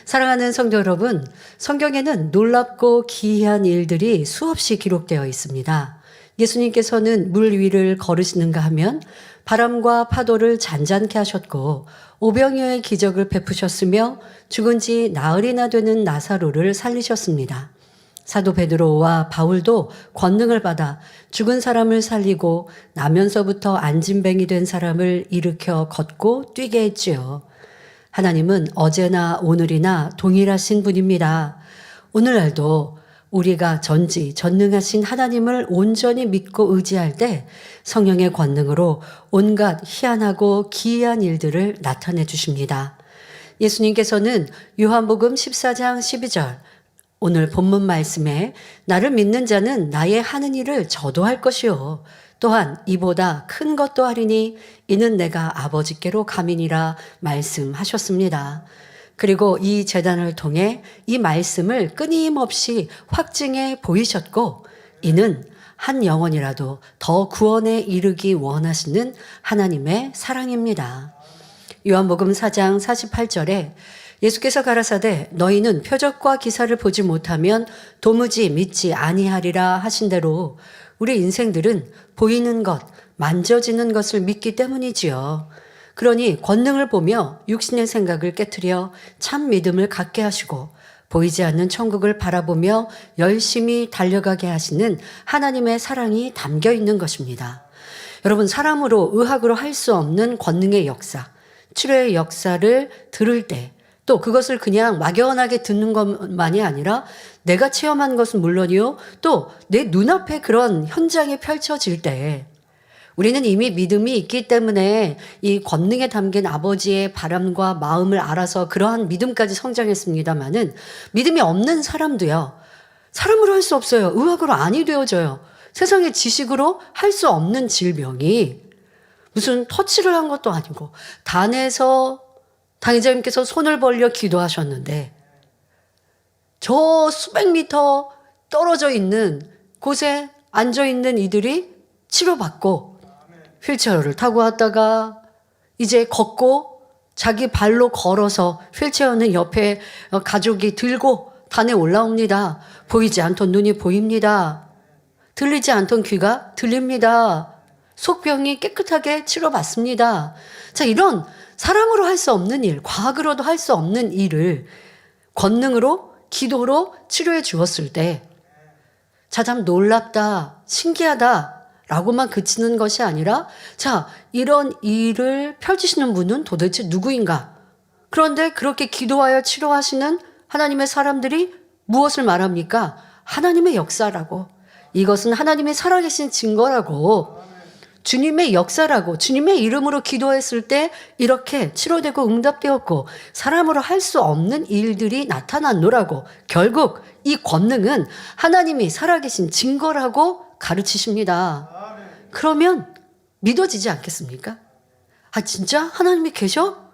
사랑하는 성도 여러분, 성경에는 놀랍고 기이한 일들이 수없이 기록되어 있습니다. 예수님께서는 물 위를 걸으시는가 하면 바람과 파도를 잔잔케 하셨고 오병이어의 기적을 베푸셨으며 죽은 지 나흘이나 되는 나사로를 살리셨습니다. 사도 베드로와 바울도 권능을 받아 죽은 사람을 살리고 나면서부터 안진뱅이 된 사람을 일으켜 걷고 뛰게 했지요. 하나님은 어제나 오늘이나 동일하신 분입니다. 오늘날도 우리가 전능하신 하나님을 온전히 믿고 의지할 때 성령의 권능으로 온갖 희한하고 기이한 일들을 나타내 주십니다. 예수님께서는 요한복음 14장 12절 오늘 본문 말씀에 나를 믿는 자는 나의 하는 일을 저도 할 것이요 또한 이보다 큰 것도 하리니 이는 내가 아버지께로 감이니라 말씀하셨습니다. 그리고 이 제단을 통해 이 말씀을 끊임없이 확증해 보이셨고 이는 한 영혼이라도 더 구원에 이르기 원하시는 하나님의 사랑입니다. 요한복음 4장 48절에 예수께서 가라사대 너희는 표적과 기사를 보지 못하면 도무지 믿지 아니하리라 하신 대로 우리 인생들은 보이는 것, 만져지는 것을 믿기 때문이지요. 그러니 권능을 보며 육신의 생각을 깨트려 참 믿음을 갖게 하시고 보이지 않는 천국을 바라보며 열심히 달려가게 하시는 하나님의 사랑이 담겨 있는 것입니다. 여러분, 사람으로 의학으로 할 수 없는 권능의 역사, 치료의 역사를 들을 때 또 그것을 그냥 막연하게 듣는 것만이 아니라 내가 체험한 것은 물론이요. 또 내 눈앞에 그런 현장이 펼쳐질 때 우리는 이미 믿음이 있기 때문에 이 권능에 담긴 아버지의 바람과 마음을 알아서 그러한 믿음까지 성장했습니다마는 믿음이 없는 사람도요. 사람으로 할 수 없어요. 의학으로 아니 되어져요. 세상의 지식으로 할 수 없는 질병이 무슨 터치를 한 것도 아니고 단에서 당의자님께서 손을 벌려 기도하셨는데 저 수백 미터 떨어져 있는 곳에 앉아있는 이들이 치료받고 휠체어를 타고 왔다가 이제 걷고 자기 발로 걸어서 휠체어는 옆에 가족이 들고 단에 올라옵니다. 보이지 않던 눈이 보입니다. 들리지 않던 귀가 들립니다. 속병이 깨끗하게 치료받습니다. 자, 이런 사람으로 할 수 없는 일, 과학으로도 할 수 없는 일을 권능으로, 기도로 치료해 주었을 때 자, 참 놀랍다, 신기하다 라고만 그치는 것이 아니라 자, 이런 일을 펼치시는 분은 도대체 누구인가? 그런데 그렇게 기도하여 치료하시는 하나님의 사람들이 무엇을 말합니까? 하나님의 역사라고. 이것은 하나님의 살아계신 증거라고. 주님의 역사라고 주님의 이름으로 기도했을 때 이렇게 치료되고 응답되었고 사람으로 할 수 없는 일들이 나타났노라고 결국 이 권능은 하나님이 살아계신 증거라고 가르치십니다. 그러면 믿어지지 않겠습니까? 아 진짜 하나님이 계셔?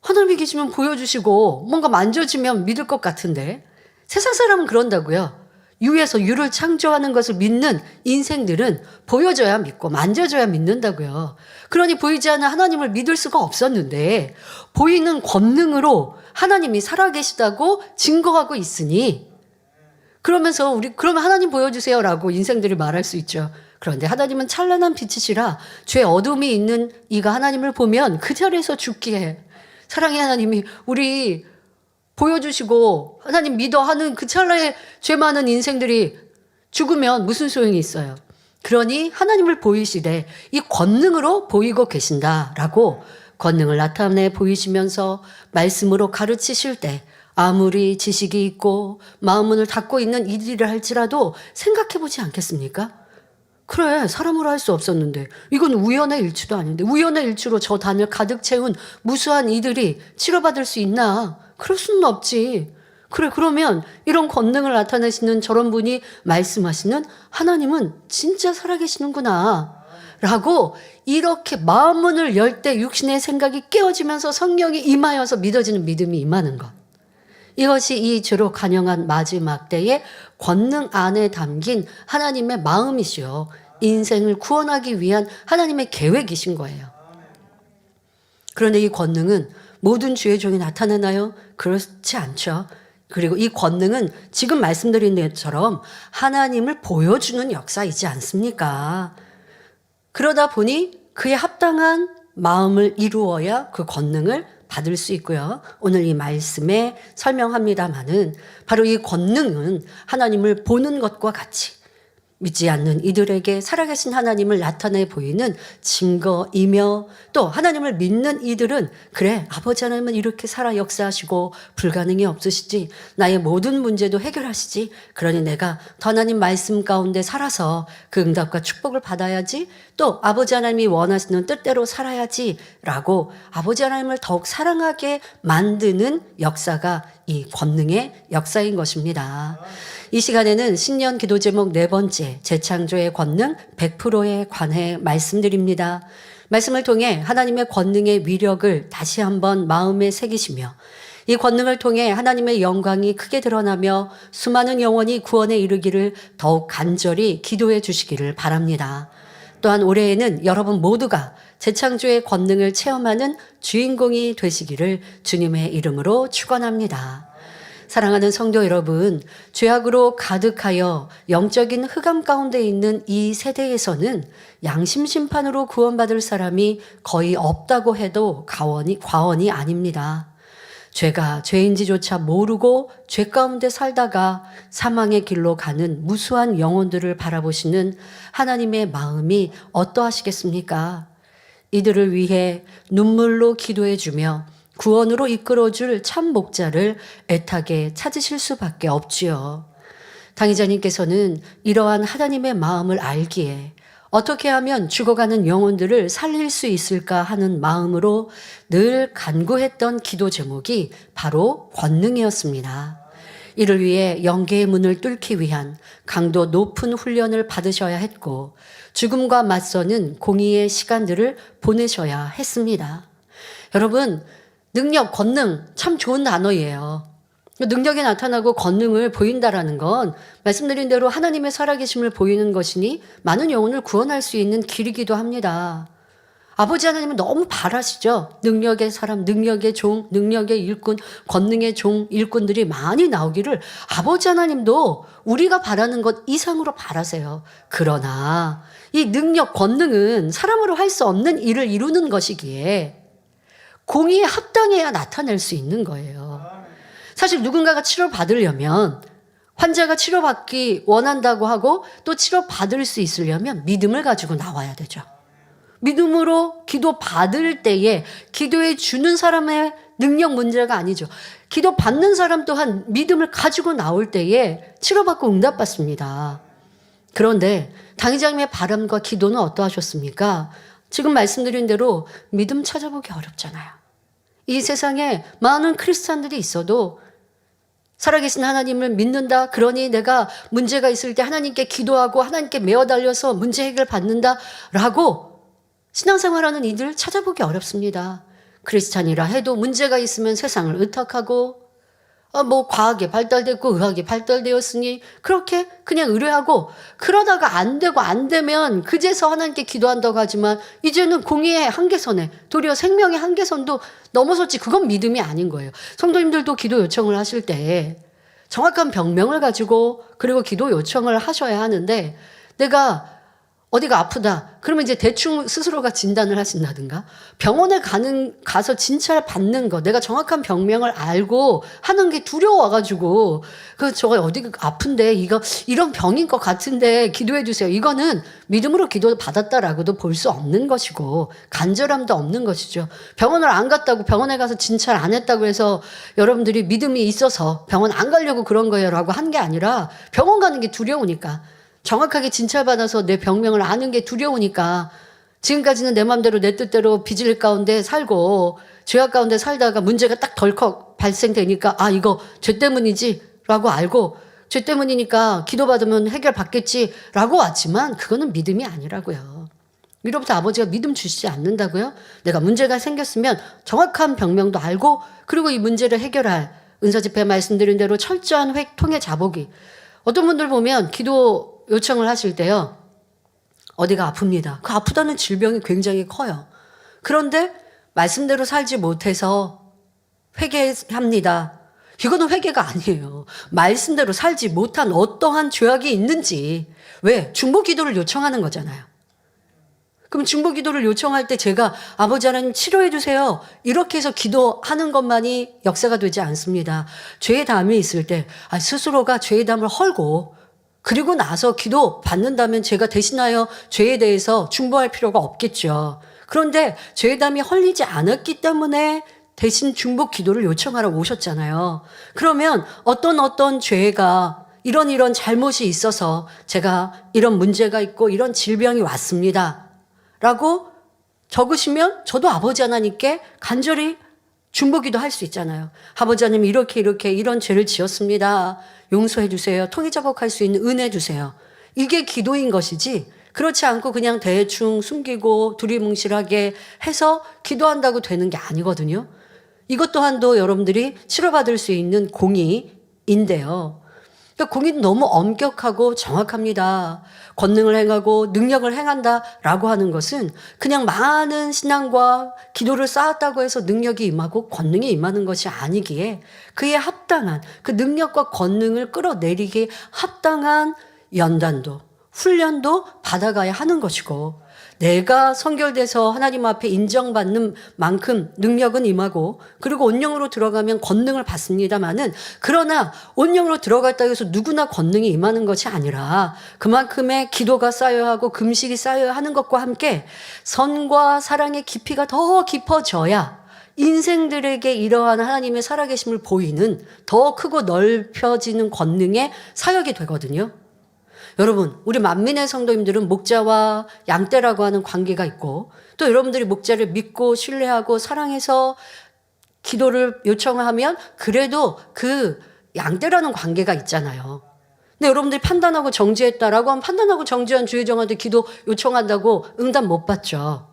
하나님이 계시면 보여주시고 뭔가 만져지면 믿을 것 같은데 세상 사람은 그런다고요. 유에서 유를 창조하는 것을 믿는 인생들은 보여줘야 믿고 만져줘야 믿는다고요. 그러니 보이지 않는 하나님을 믿을 수가 없었는데 보이는 권능으로 하나님이 살아계시다고 증거하고 있으니 그러면서 그러면 하나님 보여주세요라고 인생들이 말할 수 있죠. 그런데 하나님은 찬란한 빛이시라 죄 어둠이 있는 이가 하나님을 보면 그 자리에서 죽게 해. 사랑의 하나님이 우리 보여주시고 하나님 믿어 하는 그 찰나에 죄 많은 인생들이 죽으면 무슨 소용이 있어요. 그러니 하나님을 보이시되 이 권능으로 보이고 계신다라고 권능을 나타내 보이시면서 말씀으로 가르치실 때 아무리 지식이 있고 마음문을 닫고 있는 이들이라 할지라도 생각해 보지 않겠습니까? 그래 사람으로 할 수 없었는데 이건 우연의 일치도 아닌데 우연의 일치로 저 단을 가득 채운 무수한 이들이 치료받을 수 있나? 그럴 수는 없지. 그래 그러면 이런 권능을 나타내시는 저런 분이 말씀하시는 하나님은 진짜 살아계시는구나 라고 이렇게 마음문을 열 때 육신의 생각이 깨어지면서 성령이 임하여서 믿어지는 믿음이 임하는 것. 이것이 이 죄로 간영한 마지막 때의 권능 안에 담긴 하나님의 마음이시요 인생을 구원하기 위한 하나님의 계획이신 거예요. 그런데 이 권능은 모든 주의 종이 나타나나요? 그렇지 않죠. 그리고 이 권능은 지금 말씀드린 것처럼 하나님을 보여주는 역사이지 않습니까? 그러다 보니 그에 합당한 마음을 이루어야 그 권능을 받을 수 있고요. 오늘 이 말씀에 설명합니다마는 바로 이 권능은 하나님을 보는 것과 같이 믿지 않는 이들에게 살아계신 하나님을 나타내 보이는 증거이며, 또 하나님을 믿는 이들은 그래, 아버지 하나님은 이렇게 살아 역사하시고 불가능이 없으시지, 나의 모든 문제도 해결하시지, 그러니 내가 더 하나님 말씀 가운데 살아서 그 응답과 축복을 받아야지, 또 아버지 하나님이 원하시는 뜻대로 살아야지 라고 아버지 하나님을 더욱 사랑하게 만드는 역사가 이 권능의 역사인 것입니다. 이 시간에는 신년 기도 제목 4번째, 재창조의 권능 100%에 관해 말씀드립니다. 말씀을 통해 하나님의 권능의 위력을 다시 한번 마음에 새기시며, 이 권능을 통해 하나님의 영광이 크게 드러나며 수많은 영혼이 구원에 이르기를 더욱 간절히 기도해 주시기를 바랍니다. 또한 올해에는 여러분 모두가 재창조의 권능을 체험하는 주인공이 되시기를 주님의 이름으로 축원합니다. 사랑하는 성도 여러분, 죄악으로 가득하여 영적인 흑암 가운데 있는 이 세대에서는 양심 심판으로 구원받을 사람이 거의 없다고 해도 과언이 아닙니다. 죄가 죄인지조차 모르고 죄 가운데 살다가 사망의 길로 가는 무수한 영혼들을 바라보시는 하나님의 마음이 어떠하시겠습니까? 이들을 위해 눈물로 기도해 주며 구원으로 이끌어줄 참 목자를 애타게 찾으실 수밖에 없지요. 당의자님께서는 이러한 하나님의 마음을 알기에 어떻게 하면 죽어가는 영혼들을 살릴 수 있을까 하는 마음으로 늘 간구했던 기도 제목이 바로 권능이었습니다. 이를 위해 영계의 문을 뚫기 위한 강도 높은 훈련을 받으셔야 했고, 죽음과 맞서는 공의의 시간들을 보내셔야 했습니다. 여러분, 능력, 권능 참 좋은 단어예요. 능력이 나타나고 권능을 보인다라는 건 말씀드린 대로 하나님의 살아계심을 보이는 것이니 많은 영혼을 구원할 수 있는 길이기도 합니다. 아버지 하나님은 너무 바라시죠. 능력의 사람, 능력의 종, 능력의 일꾼, 권능의 종, 일꾼들이 많이 나오기를 아버지 하나님도 우리가 바라는 것 이상으로 바라세요. 그러나 이 능력, 권능은 사람으로 할 수 없는 일을 이루는 것이기에 공의에 합당해야 나타낼 수 있는 거예요. 사실 누군가가 치료받으려면, 환자가 치료받기 원한다고 하고 또 치료받을 수 있으려면 믿음을 가지고 나와야 되죠. 믿음으로 기도받을 때에 기도해 주는 사람의 능력 문제가 아니죠. 기도받는 사람 또한 믿음을 가지고 나올 때에 치료받고 응답받습니다. 그런데 당의자님의 바람과 기도는 어떠하셨습니까? 지금 말씀드린 대로 믿음 찾아보기 어렵잖아요. 이 세상에 많은 크리스찬들이 있어도 살아계신 하나님을 믿는다, 그러니 내가 문제가 있을 때 하나님께 기도하고 하나님께 매어달려서 문제 해결 받는다 라고 신앙생활하는 이들 찾아보기 어렵습니다. 크리스찬이라 해도 문제가 있으면 세상을 의탁하고, 과학이 발달됐고 의학이 발달되었으니 그렇게 그냥 의뢰하고, 그러다가 안 되고 안 되면 그제서 하나님께 기도한다고 하지만 이제는 공의의 한계선에, 도리어 생명의 한계선도 넘어섰지, 그건 믿음이 아닌 거예요. 성도님들도 기도 요청을 하실 때 정확한 병명을 가지고 그리고 기도 요청을 하셔야 하는데, 내가 어디가 아프다 그러면 이제 대충 스스로가 진단을 하신다든가, 병원에 가서 진찰 받는 거, 내가 정확한 병명을 알고 하는 게 두려워가지고 저거 어디가 아픈데 이런 병인 것 같은데 기도해 주세요, 이거는 믿음으로 기도 받았다라고도 볼 수 없는 것이고 간절함도 없는 것이죠. 병원을 안 갔다고, 병원에 가서 진찰 안 했다고 해서 여러분들이 믿음이 있어서 병원 안 가려고 그런 거예요 라고 한 게 아니라, 병원 가는 게 두려우니까, 정확하게 진찰받아서 내 병명을 아는 게 두려우니까 지금까지는 내 마음대로 내 뜻대로 빚을 가운데 살고 죄악 가운데 살다가 문제가 딱 덜컥 발생되니까 이거 죄 때문이지 라고 알고, 죄 때문이니까 기도받으면 해결받겠지 라고 왔지만 그거는 믿음이 아니라고요. 위로부터 아버지가 믿음 주시지 않는다고요? 내가 문제가 생겼으면 정확한 병명도 알고 그리고 이 문제를 해결할, 은사집회 말씀드린 대로 철저한 통해 자복이. 어떤 분들 보면 기도 요청을 하실 때요, 어디가 아픕니다. 그 아프다는 질병이 굉장히 커요. 그런데 말씀대로 살지 못해서 회개합니다. 이거는 회개가 아니에요. 말씀대로 살지 못한 어떠한 죄악이 있는지. 왜? 중보 기도를 요청하는 거잖아요. 그럼 중보 기도를 요청할 때 제가 아버지 하나님 치료해 주세요. 이렇게 해서 기도하는 것만이 역사가 되지 않습니다. 죄의 담이 있을 때 스스로가 죄의 담을 헐고 그리고 나서 기도 받는다면 제가 대신하여 죄에 대해서 중보할 필요가 없겠죠. 그런데 죄의 담이 헐리지 않았기 때문에 대신 중보 기도를 요청하러 오셨잖아요. 그러면 어떤 죄가 이런 잘못이 있어서 제가 이런 문제가 있고 이런 질병이 왔습니다. 라고 적으시면 저도 아버지 하나님께 간절히 중보기도 할 수 있잖아요. 아버지 하나님 이렇게 이런 죄를 지었습니다. 용서해 주세요. 통해자복할 수 있는 은혜 주세요. 이게 기도인 것이지 그렇지 않고 그냥 대충 숨기고 두리뭉실하게 해서 기도한다고 되는 게 아니거든요. 이것 또한도 여러분들이 치료받을 수 있는 공의인데요. 그러니까 공의는 너무 엄격하고 정확합니다. 권능을 행하고 능력을 행한다라고 하는 것은 그냥 많은 신앙과 기도를 쌓았다고 해서 능력이 임하고 권능이 임하는 것이 아니기에 그에 합당한 그 능력과 권능을 끌어내리기에 합당한 연단도 훈련도 받아가야 하는 것이고 내가 선결돼서 하나님 앞에 인정받는 만큼 능력은 임하고 그리고 온영으로 들어가면 권능을 받습니다마는 그러나 온영으로 들어갔다 해서 누구나 권능이 임하는 것이 아니라 그만큼의 기도가 쌓여야 하고 금식이 쌓여야 하는 것과 함께 선과 사랑의 깊이가 더 깊어져야 인생들에게 이러한 하나님의 살아계심을 보이는 더 크고 넓혀지는 권능의 사역이 되거든요. 여러분, 우리 만민의 성도님들은 목자와 양떼라고 하는 관계가 있고 또 여러분들이 목자를 믿고 신뢰하고 사랑해서 기도를 요청하면 그래도 그 양떼라는 관계가 있잖아요. 근데 여러분들이 판단하고 정죄했다라고 하면 판단하고 정죄한 주의정한테 기도 요청한다고 응답 못 받죠.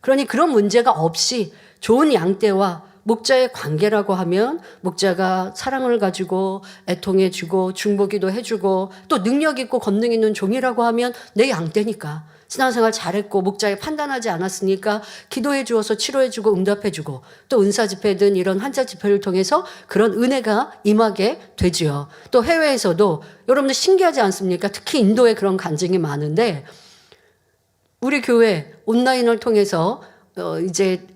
그러니 그런 문제가 없이 좋은 양떼와 목자의 관계라고 하면 목자가 사랑을 가지고 애통해주고 중보기도 해주고 또 능력 있고 권능 있는 종이라고 하면 내 양떼니까 신앙생활 잘했고 목자에 판단하지 않았으니까 기도해 주어서 치료해 주고 응답해 주고 또 은사 집회든 이런 한자 집회를 통해서 그런 은혜가 임하게 되지요. 또 해외에서도 여러분들 신기하지 않습니까? 특히 인도에 그런 간증이 많은데 우리 교회 온라인을 통해서 이제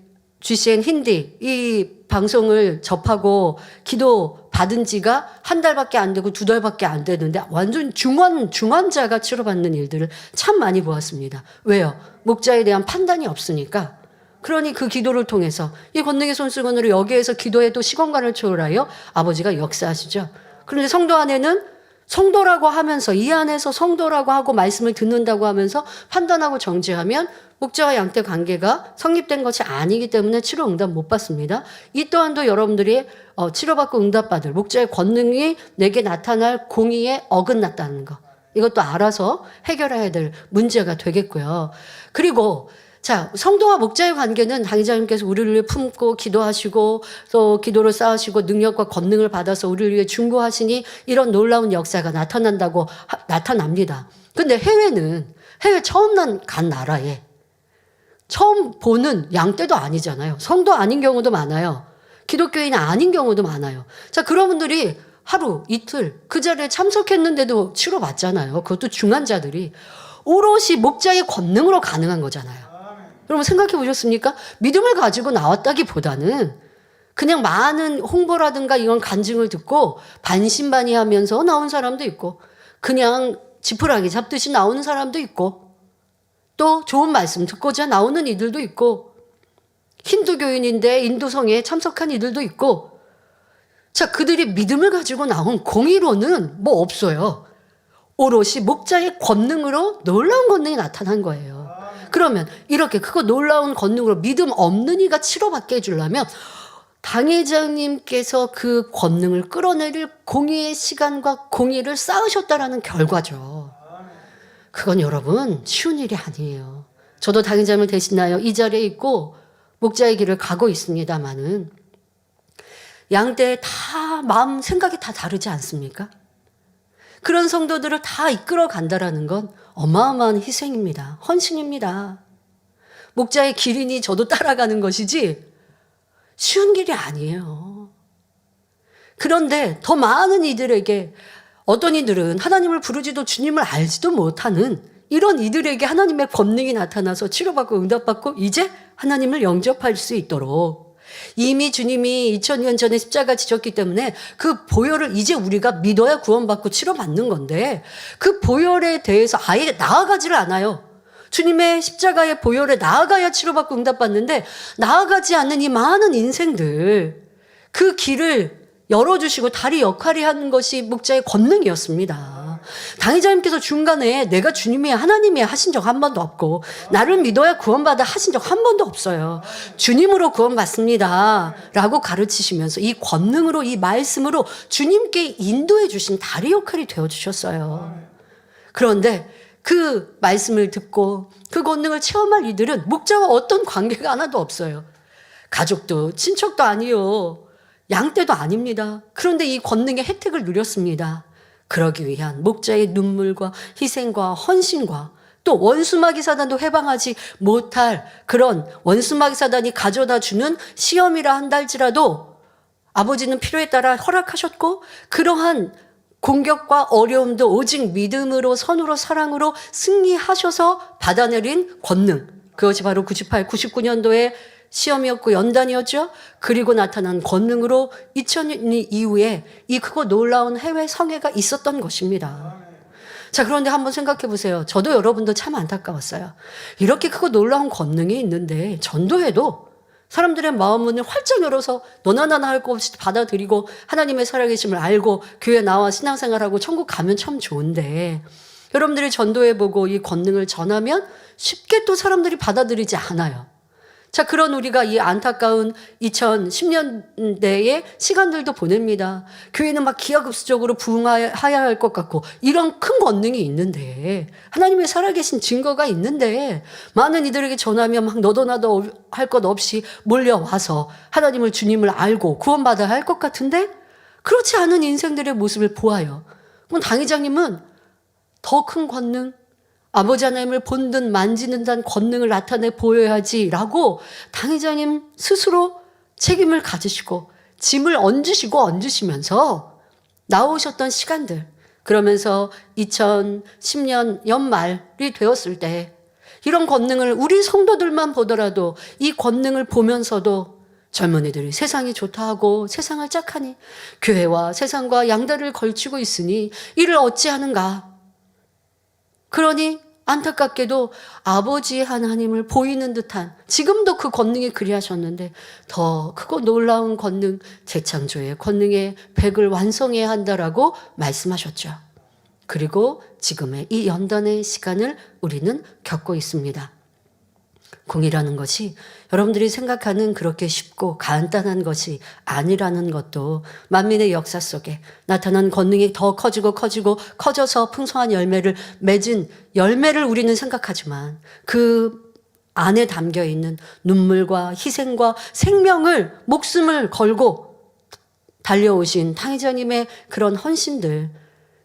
GCN 힌디 이 방송을 접하고 기도 받은 지가 한 달밖에 안 되고 두 달밖에 안 되는데 완전 중환자가 치료받는 일들을 참 많이 보았습니다. 왜요? 목자에 대한 판단이 없으니까. 그러니 그 기도를 통해서 이 권능의 손수건으로 여기에서 기도해도 시공간을 초월하여 아버지가 역사하시죠. 그런데 성도 안에는 성도라고 하면서 이 안에서 성도라고 하고 말씀을 듣는다고 하면서 판단하고 정죄하면 목자와 양떼 관계가 성립된 것이 아니기 때문에 치료 응답 못 받습니다. 이 또한도 여러분들이 치료받고 응답받을 목자의 권능이 내게 나타날 공의에 어긋났다는 거. 이것도 알아서 해결해야 될 문제가 되겠고요. 그리고 자, 성도와 목자의 관계는 당의자님께서 우리를 위해 품고 기도하시고 또 기도를 쌓으시고 능력과 권능을 받아서 우리를 위해 중보하시니 이런 놀라운 역사가 나타납니다. 근데 해외 처음 간 나라에 처음 보는 양떼도 아니잖아요. 성도 아닌 경우도 많아요. 기독교인 아닌 경우도 많아요. 자, 그런 분들이 하루, 이틀 그 자리에 참석했는데도 치료받잖아요. 그것도 중환자들이 오롯이 목자의 권능으로 가능한 거잖아요. 여러분 생각해 보셨습니까? 믿음을 가지고 나왔다기보다는 그냥 많은 홍보라든가 이런 간증을 듣고 반신반의하면서 나온 사람도 있고 그냥 지푸라기 잡듯이 나오는 사람도 있고 또 좋은 말씀 듣고자 나오는 이들도 있고 힌두교인인데 인도성에 참석한 이들도 있고 자 그들이 믿음을 가지고 나온 공의로는 뭐 없어요. 오롯이 목자의 권능으로 놀라운 권능이 나타난 거예요. 그러면 이렇게 크고 놀라운 권능으로 믿음 없는 이가 치료받게 해주려면 당회장님께서 그 권능을 끌어내릴 공의의 시간과 공의를 쌓으셨다라는 결과죠. 그건 여러분 쉬운 일이 아니에요. 저도 당회장을 대신하여 이 자리에 있고 목자의 길을 가고 있습니다마는 양떼 다 마음 생각이 다 다르지 않습니까? 그런 성도들을 다 이끌어 간다라는 건 어마어마한 희생입니다. 헌신입니다. 목자의 길이니 저도 따라가는 것이지 쉬운 길이 아니에요. 그런데 더 많은 이들에게, 어떤 이들은 하나님을 부르지도 주님을 알지도 못하는 이런 이들에게 하나님의 권능이 나타나서 치료받고 응답받고 이제 하나님을 영접할 수 있도록, 이미 주님이 2000년 전에 십자가 지셨기 때문에 그 보혈을 이제 우리가 믿어야 구원받고 치료받는 건데, 그 보혈에 대해서 아예 나아가지를 않아요. 주님의 십자가의 보혈에 나아가야 치료받고 응답받는데, 나아가지 않는 이 많은 인생들, 그 길을 열어주시고 다리 역할이 하는 것이 목자의 권능이었습니다. 당의자님께서 중간에 내가 주님이 하나님이 하신 적 한 번도 없고, 나를 믿어야 구원받아 하신 적 한 번도 없어요. 주님으로 구원받습니다 라고 가르치시면서 이 권능으로, 이 말씀으로 주님께 인도해 주신 다리 역할이 되어주셨어요. 그런데 그 말씀을 듣고 그 권능을 체험할 이들은 목자와 어떤 관계가 하나도 없어요. 가족도 친척도 아니요, 양떼도 아닙니다. 그런데 이 권능의 혜택을 누렸습니다. 그러기 위한 목자의 눈물과 희생과 헌신과, 또 원수마귀 사단도 해방하지 못할 그런 원수마귀 사단이 가져다 주는 시험이라 한다 할지라도 아버지는 필요에 따라 허락하셨고, 그러한 공격과 어려움도 오직 믿음으로, 선으로, 사랑으로 승리하셔서 받아내린 권능, 그것이 바로 98, 99년도에 시험이었고 연단이었죠. 그리고 나타난 권능으로 2000년 이후에 이 크고 놀라운 해외 성회가 있었던 것입니다. 자, 그런데 한번 생각해 보세요. 저도 여러분도 참 안타까웠어요. 이렇게 크고 놀라운 권능이 있는데 전도해도 사람들의 마음문을 활짝 열어서 너나 나나 할 것 없이 받아들이고 하나님의 살아계심을 알고 교회 나와 신앙생활하고 천국 가면 참 좋은데, 여러분들이 전도해보고 이 권능을 전하면 쉽게 또 사람들이 받아들이지 않아요. 자, 그런 우리가 이 안타까운 2010년대의 시간들도 보냅니다. 교회는 막 기하급수적으로 부흥해야 할 것 같고, 이런 큰 권능이 있는데, 하나님의 살아계신 증거가 있는데, 많은 이들에게 전하면 막 너도 나도 할 것 없이 몰려와서 하나님을, 주님을 알고 구원받아야 할 것 같은데, 그렇지 않은 인생들의 모습을 보아요. 그럼 당회장님은 더 큰 권능, 아버지 하나님을 본듯 만지는 단 권능을 나타내 보여야지라고 당회장님 스스로 책임을 가지시고 짐을 얹으시면서 나오셨던 시간들, 그러면서 2010년 연말이 되었을 때 이런 권능을 우리 성도들만 보더라도 이 권능을 보면서도 젊은이들이 세상이 좋다 하고 세상을 짝하니 교회와 세상과 양다리를 걸치고 있으니 이를 어찌하는가. 그러니 안타깝게도 아버지 하나님을 보이는 듯한, 지금도 그 권능이 그리하셨는데 더 크고 놀라운 권능, 재창조의 권능의 100을 완성해야 한다라고 말씀하셨죠. 그리고 지금의 이 연단의 시간을 우리는 겪고 있습니다. 공이라는 것이 여러분들이 생각하는 그렇게 쉽고 간단한 것이 아니라는 것도 만민의 역사 속에 나타난 권능이 더 커져서 풍성한 열매를 맺은 열매를 우리는 생각하지만, 그 안에 담겨 있는 눈물과 희생과 생명을, 목숨을 걸고 달려오신 당회자님의 그런 헌신들,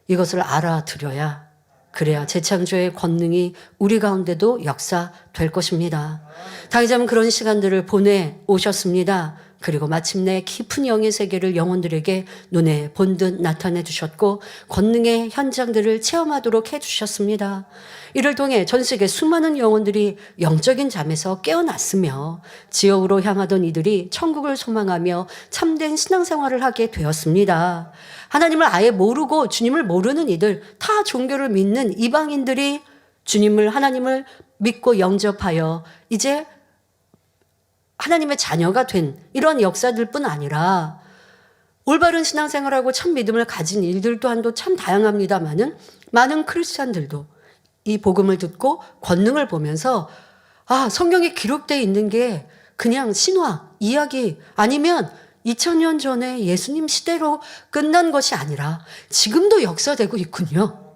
이것을 알아들여야, 그래야 재창조의 권능이 우리 가운데도 역사될 것입니다. 당회자는 그런 시간들을 보내오셨습니다. 그리고 마침내 깊은 영의 세계를 영혼들에게 눈에 본듯 나타내 주셨고 권능의 현장들을 체험하도록 해주셨습니다. 이를 통해 전 세계 수많은 영혼들이 영적인 잠에서 깨어났으며 지옥으로 향하던 이들이 천국을 소망하며 참된 신앙생활을 하게 되었습니다. 하나님을 아예 모르고 주님을 모르는 이들, 타 종교를 믿는 이방인들이 주님을, 하나님을 믿고 영접하여 이제 하나님의 자녀가 된 이런 역사들뿐 아니라 올바른 신앙생활하고 참 믿음을 가진 일들 또한도 참 다양합니다만은 많은 크리스찬들도 이 복음을 듣고 권능을 보면서 성경에 기록되어 있는 게 그냥 신화, 이야기 아니면 2000년 전에 예수님 시대로 끝난 것이 아니라 지금도 역사되고 있군요.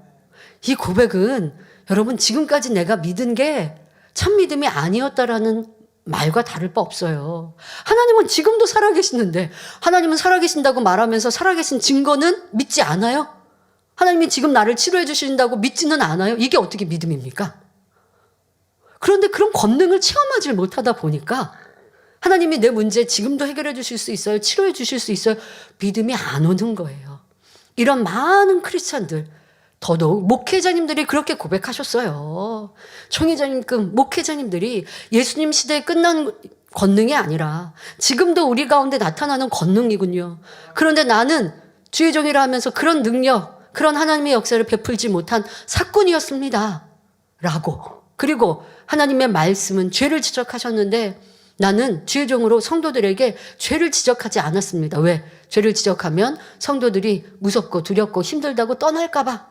이 고백은 여러분 지금까지 내가 믿은 게 참 믿음이 아니었다라는 말과 다를 바 없어요. 하나님은 지금도 살아계시는데 하나님은 살아계신다고 말하면서 살아계신 증거는 믿지 않아요? 하나님이 지금 나를 치료해 주신다고 믿지는 않아요? 이게 어떻게 믿음입니까? 그런데 그런 권능을 체험하지 못하다 보니까 하나님이 내 문제 지금도 해결해 주실 수 있어요? 치료해 주실 수 있어요? 믿음이 안 오는 거예요. 이런 많은 크리스찬들, 더더욱 목회자님들이 그렇게 고백하셨어요. 총회장님급 목회자님들이 예수님 시대에 끝난 권능이 아니라 지금도 우리 가운데 나타나는 권능이군요. 그런데 나는 주의 종이라 하면서 그런 능력, 그런 하나님의 역사를 베풀지 못한 사꾼이었습니다. 라고. 그리고 하나님의 말씀은 죄를 지적하셨는데 나는 주의 종으로 성도들에게 죄를 지적하지 않았습니다. 왜? 죄를 지적하면 성도들이 무섭고 두렵고 힘들다고 떠날까 봐.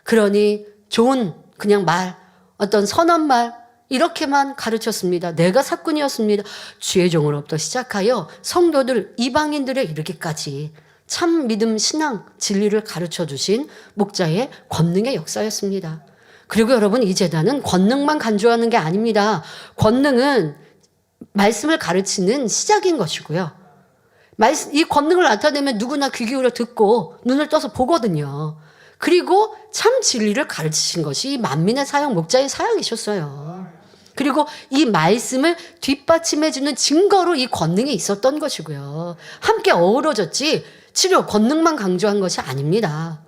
그러니 좋은 그냥 말, 어떤 선한 말 이렇게만 가르쳤습니다. 내가 사꾼이었습니다. 주의 종으로부터 시작하여 성도들, 이방인들에 이르기까지 참 믿음, 신앙, 진리를 가르쳐 주신 목자의 권능의 역사였습니다. 그리고 여러분, 이 제단은 권능만 간주하는 게 아닙니다. 권능은 말씀을 가르치는 시작인 것이고요. 이 권능을 나타내면 누구나 귀 기울여 듣고 눈을 떠서 보거든요. 그리고 참 진리를 가르치신 것이 만민의 사역, 목자의 사역이셨어요. 그리고 이 말씀을 뒷받침해주는 증거로 이 권능이 있었던 것이고요. 함께 어우러졌지 치료 권능만 강조한 것이 아닙니다.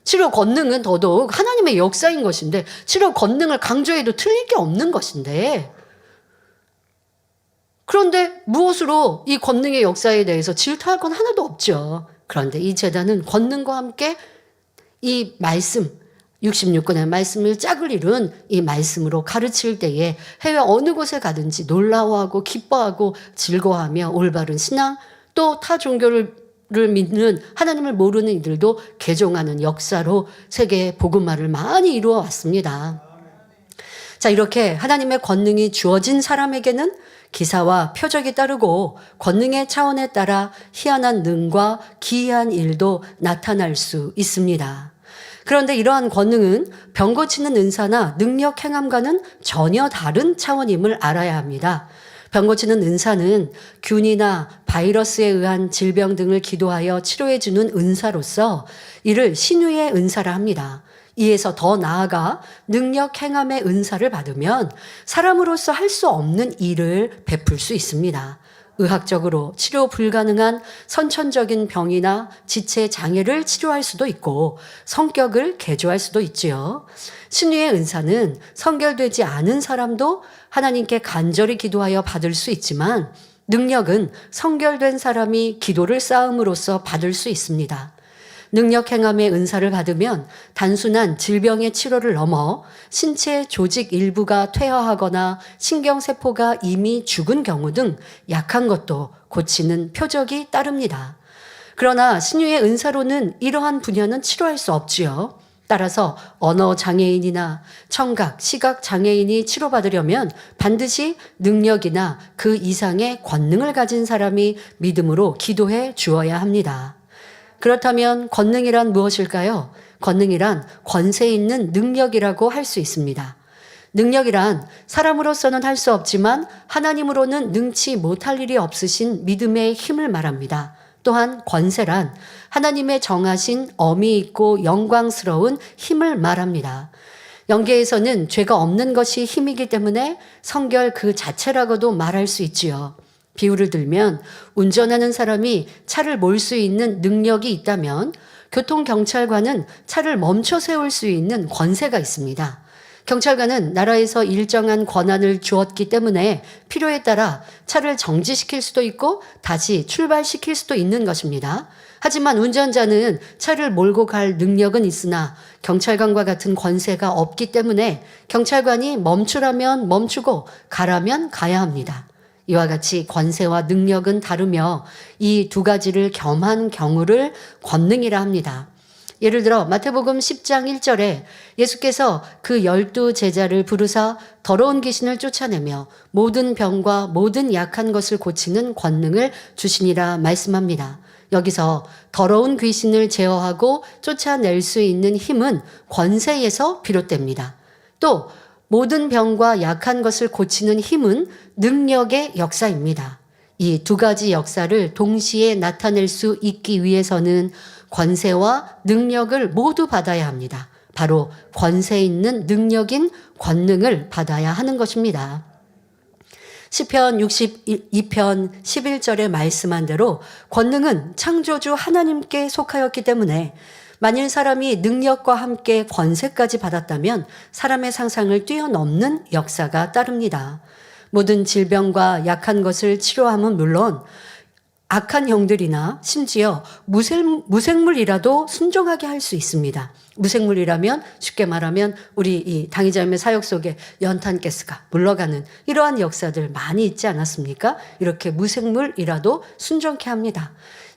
치료 권능은 더더욱 하나님의 역사인 것인데 치료 권능을 강조해도 틀릴 게 없는 것인데 그런데 무엇으로 이 권능의 역사에 대해서 질투할 건 하나도 없죠. 그런데 이 제단은 권능과 함께 이 말씀, 66권의 말씀을 짝을 이룬 이 말씀으로 가르칠 때에 해외 어느 곳에 가든지 놀라워하고 기뻐하고 즐거워하며 올바른 신앙 또 타 종교를 믿는 하나님을 모르는 이들도 개종하는 역사로 세계의 복음화를 많이 이루어 왔습니다. 자, 이렇게 하나님의 권능이 주어진 사람에게는 기사와 표적이 따르고 권능의 차원에 따라 희한한 능과 기이한 일도 나타날 수 있습니다. 그런데 이러한 권능은 병 고치는 은사나 능력 행함과는 전혀 다른 차원임을 알아야 합니다. 병 고치는 은사는 균이나 바이러스에 의한 질병 등을 기도하여 치료해 주는 은사로서 이를 신유의 은사라 합니다. 이에서 더 나아가 능력 행함의 은사를 받으면 사람으로서 할 수 없는 일을 베풀 수 있습니다. 의학적으로 치료 불가능한 선천적인 병이나 지체 장애를 치료할 수도 있고 성격을 개조할 수도 있지요. 신유의 은사는 성결되지 않은 사람도 하나님께 간절히 기도하여 받을 수 있지만 능력은 성결된 사람이 기도를 쌓음으로써 받을 수 있습니다. 능력 행함의 은사를 받으면 단순한 질병의 치료를 넘어 신체 조직 일부가 퇴화하거나 신경세포가 이미 죽은 경우 등 약한 것도 고치는 표적이 따릅니다. 그러나 신유의 은사로는 이러한 분야는 치료할 수 없지요. 따라서 언어 장애인이나 청각, 시각 장애인이 치료받으려면 반드시 능력이나 그 이상의 권능을 가진 사람이 믿음으로 기도해 주어야 합니다. 그렇다면 권능이란 무엇일까요? 권능이란 권세 있는 능력이라고 할 수 있습니다. 능력이란 사람으로서는 할 수 없지만 하나님으로는 능치 못할 일이 없으신 믿음의 힘을 말합니다. 또한 권세란 하나님의 정하신 엄히 있고 영광스러운 힘을 말합니다. 영계에서는 죄가 없는 것이 힘이기 때문에 성결 그 자체라고도 말할 수 있지요. 비유를 들면 운전하는 사람이 차를 몰 수 있는 능력이 있다면 교통경찰관은 차를 멈춰 세울 수 있는 권세가 있습니다. 경찰관은 나라에서 일정한 권한을 주었기 때문에 필요에 따라 차를 정지시킬 수도 있고 다시 출발시킬 수도 있는 것입니다. 하지만 운전자는 차를 몰고 갈 능력은 있으나 경찰관과 같은 권세가 없기 때문에 경찰관이 멈추라면 멈추고 가라면 가야 합니다. 이와 같이 권세와 능력은 다르며 이 두 가지를 겸한 경우를 권능이라 합니다. 예를 들어 마태복음 10장 1절에 예수께서 그 12 제자를 부르사 더러운 귀신을 쫓아내며 모든 병과 모든 약한 것을 고치는 권능을 주시니라 말씀합니다. 여기서 더러운 귀신을 제어하고 쫓아낼 수 있는 힘은 권세에서 비롯됩니다. 또 모든 병과 약한 것을 고치는 힘은 능력의 역사입니다. 이 두 가지 역사를 동시에 나타낼 수 있기 위해서는 권세와 능력을 모두 받아야 합니다. 바로 권세 있는 능력인 권능을 받아야 하는 것입니다. 시편 62편 11절에 말씀한 대로 권능은 창조주 하나님께 속하였기 때문에 만일 사람이 능력과 함께 권세까지 받았다면 사람의 상상을 뛰어넘는 역사가 따릅니다. 모든 질병과 약한 것을 치료함은 물론 악한 영들이나 심지어 무생물이라도 순종하게 할 수 있습니다. 무생물이라면 쉽게 말하면 우리 이 당의자님의 사역 속에 연탄가스가 물러가는 이러한 역사들 많이 있지 않았습니까? 이렇게 무생물이라도 순종케 합니다.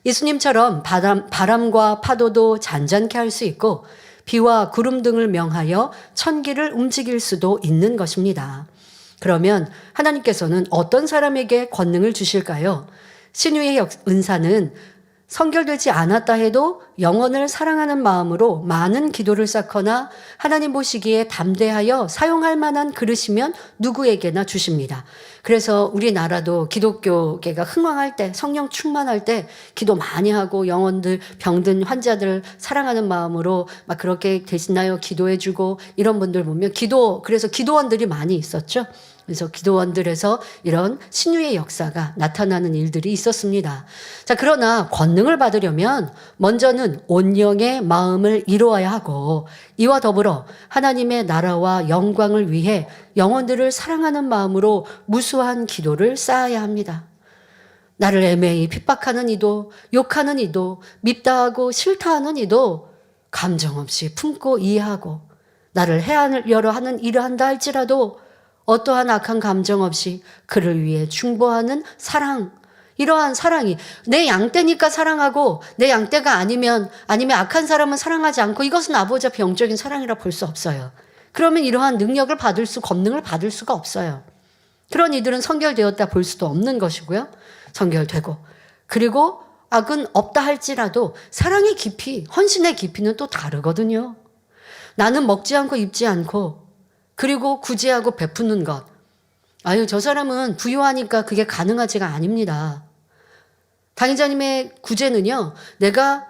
예수님처럼 바람과 파도도 잔잔케 할 수 있고 비와 구름 등을 명하여 천기를 움직일 수도 있는 것입니다. 그러면 하나님께서는 어떤 사람에게 권능을 주실까요? 신유의 은사는 성결되지 않았다 해도 영혼을 사랑하는 마음으로 많은 기도를 쌓거나 하나님 보시기에 담대하여 사용할 만한 그릇이면 누구에게나 주십니다. 그래서 우리나라도 기독교계가 흥왕할 때, 성령 충만할 때 기도 많이 하고 영혼들, 병든 환자들 사랑하는 마음으로 막 그렇게 되시나요? 기도해주고 이런 분들 보면 그래서 기도원들이 많이 있었죠. 그래서 기도원들에서 이런 신유의 역사가 나타나는 일들이 있었습니다. 자, 그러나 권능을 받으려면 먼저는 온영의 마음을 이루어야 하고 이와 더불어 하나님의 나라와 영광을 위해 영혼들을 사랑하는 마음으로 무수한 기도를 쌓아야 합니다. 나를 애매히 핍박하는 이도, 욕하는 이도, 밉다 하고 싫다 하는 이도 감정 없이 품고 이해하고 나를 해하려려 하는 일을 한다 할지라도 어떠한 악한 감정 없이 그를 위해 중보하는 사랑, 이러한 사랑이 내 양떼니까 사랑하고 내 양떼가 아니면 악한 사람은 사랑하지 않고 이것은 아버지 앞에 영적인 사랑이라 볼 수 없어요. 그러면 이러한 능력을 권능을 받을 수가 없어요. 그런 이들은 성결되었다 볼 수도 없는 것이고요. 성결되고 그리고 악은 없다 할지라도 사랑의 깊이, 헌신의 깊이는 또 다르거든요. 나는 먹지 않고 입지 않고 그리고 구제하고 베푸는 것. 저 사람은 부유하니까 그게 가능하지가 아닙니다. 당의자님의 구제는요, 내가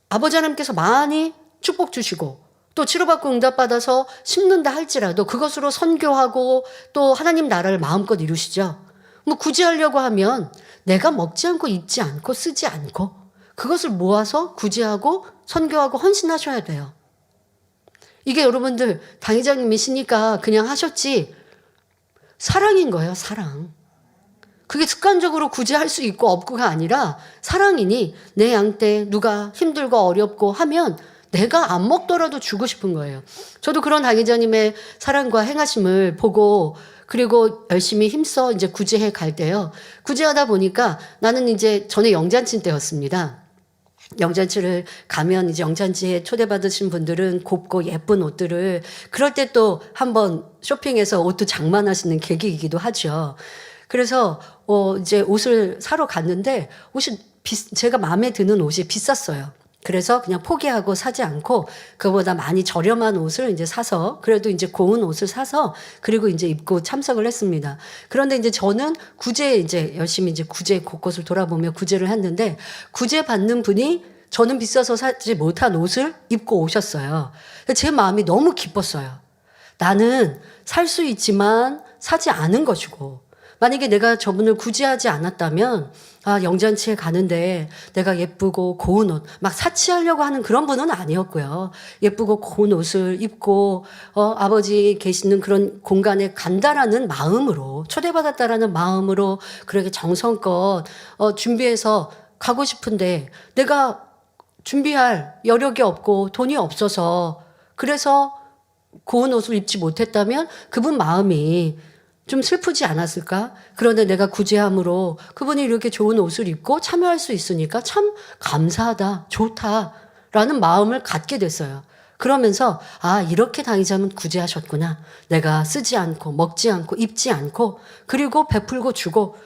아버지 하나님께서 많이 축복 주시고 또 치료받고 응답받아서 심는다 할지라도 그것으로 선교하고 또 하나님 나라를 마음껏 이루시죠. 구제하려고 하면 내가 먹지 않고 입지 않고 쓰지 않고 그것을 모아서 구제하고 선교하고 헌신하셔야 돼요. 이게 여러분들 당의자님이시니까 그냥 하셨지 사랑인 거예요. 사랑. 그게 습관적으로 구제할 수 있고 없고가 아니라 사랑이니 내 양떼 누가 힘들고 어렵고 하면 내가 안 먹더라도 주고 싶은 거예요. 저도 그런 당의자님의 사랑과 행하심을 보고 그리고 열심히 힘써 이제 구제해 갈 때요. 구제하다 보니까 나는 이제 전에 영잔치 때였습니다. 영잔치를 가면 이제 영잔치에 초대받으신 분들은 곱고 예쁜 옷들을 그럴 때 또 한번 쇼핑해서 옷도 장만하시는 계기이기도 하죠. 그래서 이제 옷을 사러 갔는데 옷이 제가 마음에 드는 옷이 비쌌어요. 그래서 그냥 포기하고 사지 않고 그보다 많이 저렴한 옷을 이제 사서 그래도 이제 고운 옷을 사서 그리고 이제 입고 참석을 했습니다. 그런데 이제 저는 이제 열심히 이제 구제 곳곳을 돌아보며 구제를 했는데 구제 받는 분이 저는 비싸서 사지 못한 옷을 입고 오셨어요. 제 마음이 너무 기뻤어요. 나는 살 수 있지만 사지 않은 것이고 만약에 내가 저분을 구제하지 않았다면 영잔치에 가는데 내가 예쁘고 고운 옷 막 사치하려고 하는 그런 분은 아니었고요. 예쁘고 고운 옷을 입고 아버지 계시는 그런 공간에 간다라는 마음으로 초대받았다라는 마음으로 그렇게 정성껏 준비해서 가고 싶은데 내가 준비할 여력이 없고 돈이 없어서 그래서 고운 옷을 입지 못했다면 그분 마음이 좀 슬프지 않았을까? 그런데 내가 구제함으로 그분이 이렇게 좋은 옷을 입고 참여할 수 있으니까 참 감사하다, 좋다라는 마음을 갖게 됐어요. 그러면서 이렇게 당의자면 구제하셨구나. 내가 쓰지 않고 먹지 않고 입지 않고 그리고 베풀고 주고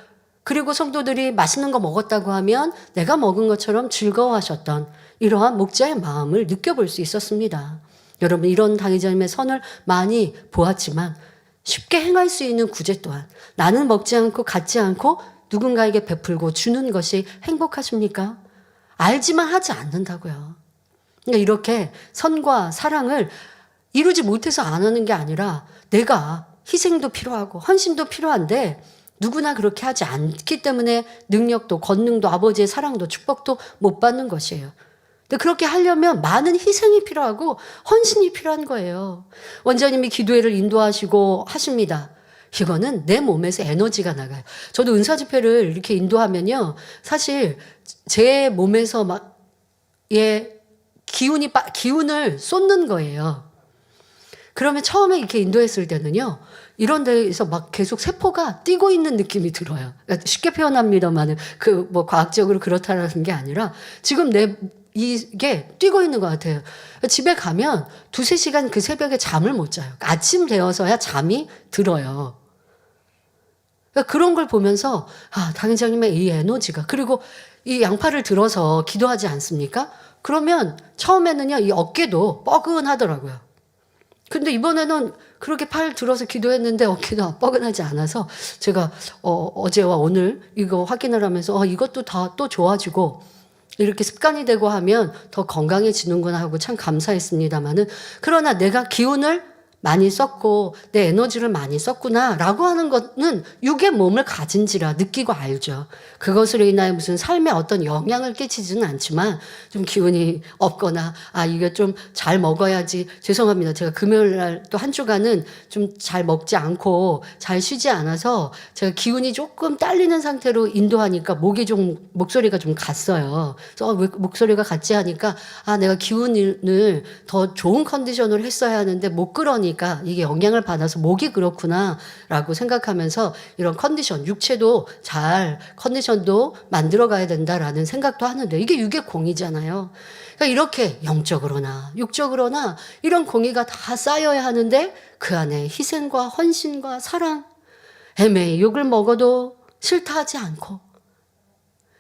그리고 성도들이 맛있는 거 먹었다고 하면 내가 먹은 것처럼 즐거워하셨던 이러한 목자의 마음을 느껴볼 수 있었습니다. 여러분 이런 당의자님의 선을 많이 보았지만 쉽게 행할 수 있는 구제 또한 나는 먹지 않고 갖지 않고 누군가에게 베풀고 주는 것이 행복하십니까? 알지만 하지 않는다고요. 그러니까 이렇게 선과 사랑을 이루지 못해서 안 하는 게 아니라 내가 희생도 필요하고 헌신도 필요한데 누구나 그렇게 하지 않기 때문에 능력도 권능도 아버지의 사랑도 축복도 못 받는 것이에요. 근데 그렇게 하려면 많은 희생이 필요하고 헌신이 필요한 거예요. 원장님이 기도회를 인도하시고 하십니다. 이거는 내 몸에서 에너지가 나가요. 저도 은사 집회를 이렇게 인도하면요. 사실 제 몸에서 막 기운을 쏟는 거예요. 그러면 처음에 이렇게 인도했을 때는요. 이런 데에서 막 계속 세포가 뛰고 있는 느낌이 들어요. 그러니까 쉽게 표현합니다만 뭐 과학적으로 그렇다는 게 아니라 지금 이게 뛰고 있는 것 같아요. 집에 가면 2-3시간 그 새벽에 잠을 못 자요. 아침 되어서야 잠이 들어요. 그러니까 그런 걸 보면서 당회장님의 이 에너지가, 그리고 이 양팔을 들어서 기도하지 않습니까? 그러면 처음에는요 이 어깨도 뻐근하더라고요. 근데 이번에는 그렇게 팔 들어서 기도했는데 어깨가 뻐근하지 않아서 제가 어제와 오늘 이거 확인을 하면서 이것도 다 또 좋아지고 이렇게 습관이 되고 하면 더 건강해지는구나 하고 참 감사했습니다만은, 그러나 내가 기운을 많이 썼고 내 에너지를 많이 썼구나 라고 하는 것은 육의 몸을 가진지라 느끼고 알죠. 그것으로 인하여 무슨 삶에 어떤 영향을 끼치지는 않지만 좀 기운이 없거나 이게 좀 잘 먹어야지, 죄송합니다. 제가 금요일 날 또 한 주간은 좀 잘 먹지 않고 잘 쉬지 않아서 제가 기운이 조금 딸리는 상태로 인도하니까 목소리가 좀 갔어요. 그래서 왜 목소리가 갔지 하니까 내가 기운을 더 좋은 컨디션으로 했어야 하는데 못 그러니 이게 영향을 받아서 목이 그렇구나 라고 생각하면서 이런 컨디션, 육체도 잘 컨디션도 만들어 가야 된다라는 생각도 하는데, 이게 육의 공이잖아요. 그러니까 이렇게 영적으로나 육적으로나 이런 공의가 다 쌓여야 하는데 그 안에 희생과 헌신과 사랑, 애매히 욕을 먹어도 싫다 하지 않고,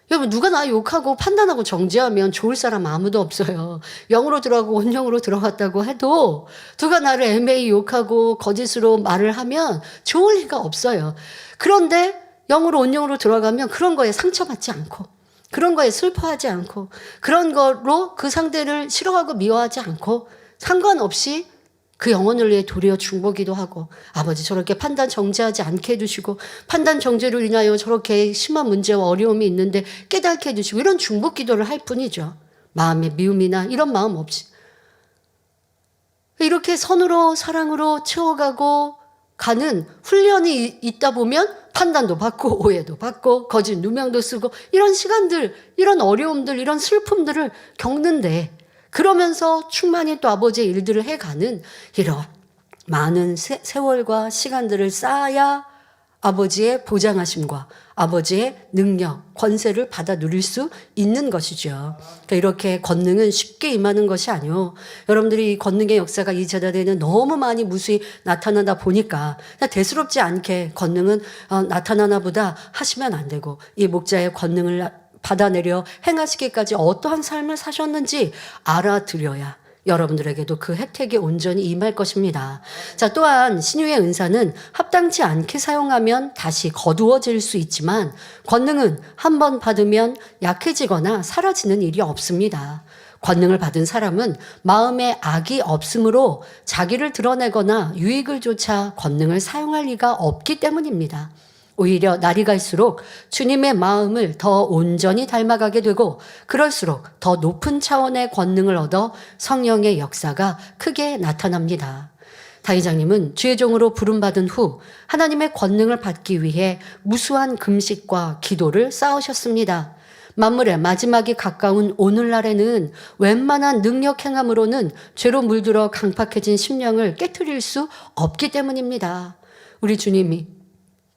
여러분 누가 나 욕하고 판단하고 정죄하면 좋을 사람 아무도 없어요. 영으로 들어가고 온영으로 들어갔다고 해도 누가 나를 애매히 욕하고 거짓으로 말을 하면 좋을 리가 없어요. 그런데 영으로 온영으로 들어가면 그런 거에 상처받지 않고, 그런 거에 슬퍼하지 않고, 그런 거로 그 상대를 싫어하고 미워하지 않고, 상관없이 그 영혼을 위해 도리어 중보기도 하고, 아버지 저렇게 판단 정죄하지 않게 해주시고, 판단 정죄로 인하여 저렇게 심한 문제와 어려움이 있는데 깨닫게 해주시고, 이런 중보기도를 할 뿐이죠. 마음의 미움이나 이런 마음 없이. 이렇게 선으로 사랑으로 채워가고 가는 훈련이 있다 보면 판단도 받고 오해도 받고 거짓 누명도 쓰고 이런 시간들, 이런 어려움들, 이런 슬픔들을 겪는데, 그러면서 충만히 또 아버지의 일들을 해가는 이런 많은 세월과 시간들을 쌓아야 아버지의 보장하심과 아버지의 능력, 권세를 받아 누릴 수 있는 것이죠. 그러니까 이렇게 권능은 쉽게 임하는 것이 아니요. 여러분들이 이 권능의 역사가 이 제자대에는 너무 많이 무수히 나타나다 보니까 대수롭지 않게 권능은 나타나나 보다 하시면 안 되고, 이 목자의 권능을 받아내려 행하시기까지 어떠한 삶을 사셨는지 알아들여야 여러분들에게도 그 혜택이 온전히 임할 것입니다. 자, 또한 신유의 은사는 합당치 않게 사용하면 다시 거두어질 수 있지만, 권능은 한번 받으면 약해지거나 사라지는 일이 없습니다. 권능을 받은 사람은 마음에 악이 없으므로 자기를 드러내거나 유익을 좇아 권능을 사용할 리가 없기 때문입니다. 오히려 날이 갈수록 주님의 마음을 더 온전히 닮아가게 되고, 그럴수록 더 높은 차원의 권능을 얻어 성령의 역사가 크게 나타납니다. 다회장님은 주의 종으로 부름받은 후 하나님의 권능을 받기 위해 무수한 금식과 기도를 쌓으셨습니다. 만물의 마지막이 가까운 오늘날에는 웬만한 능력 행함으로는 죄로 물들어 강팍해진 심령을 깨트릴 수 없기 때문입니다. 우리 주님이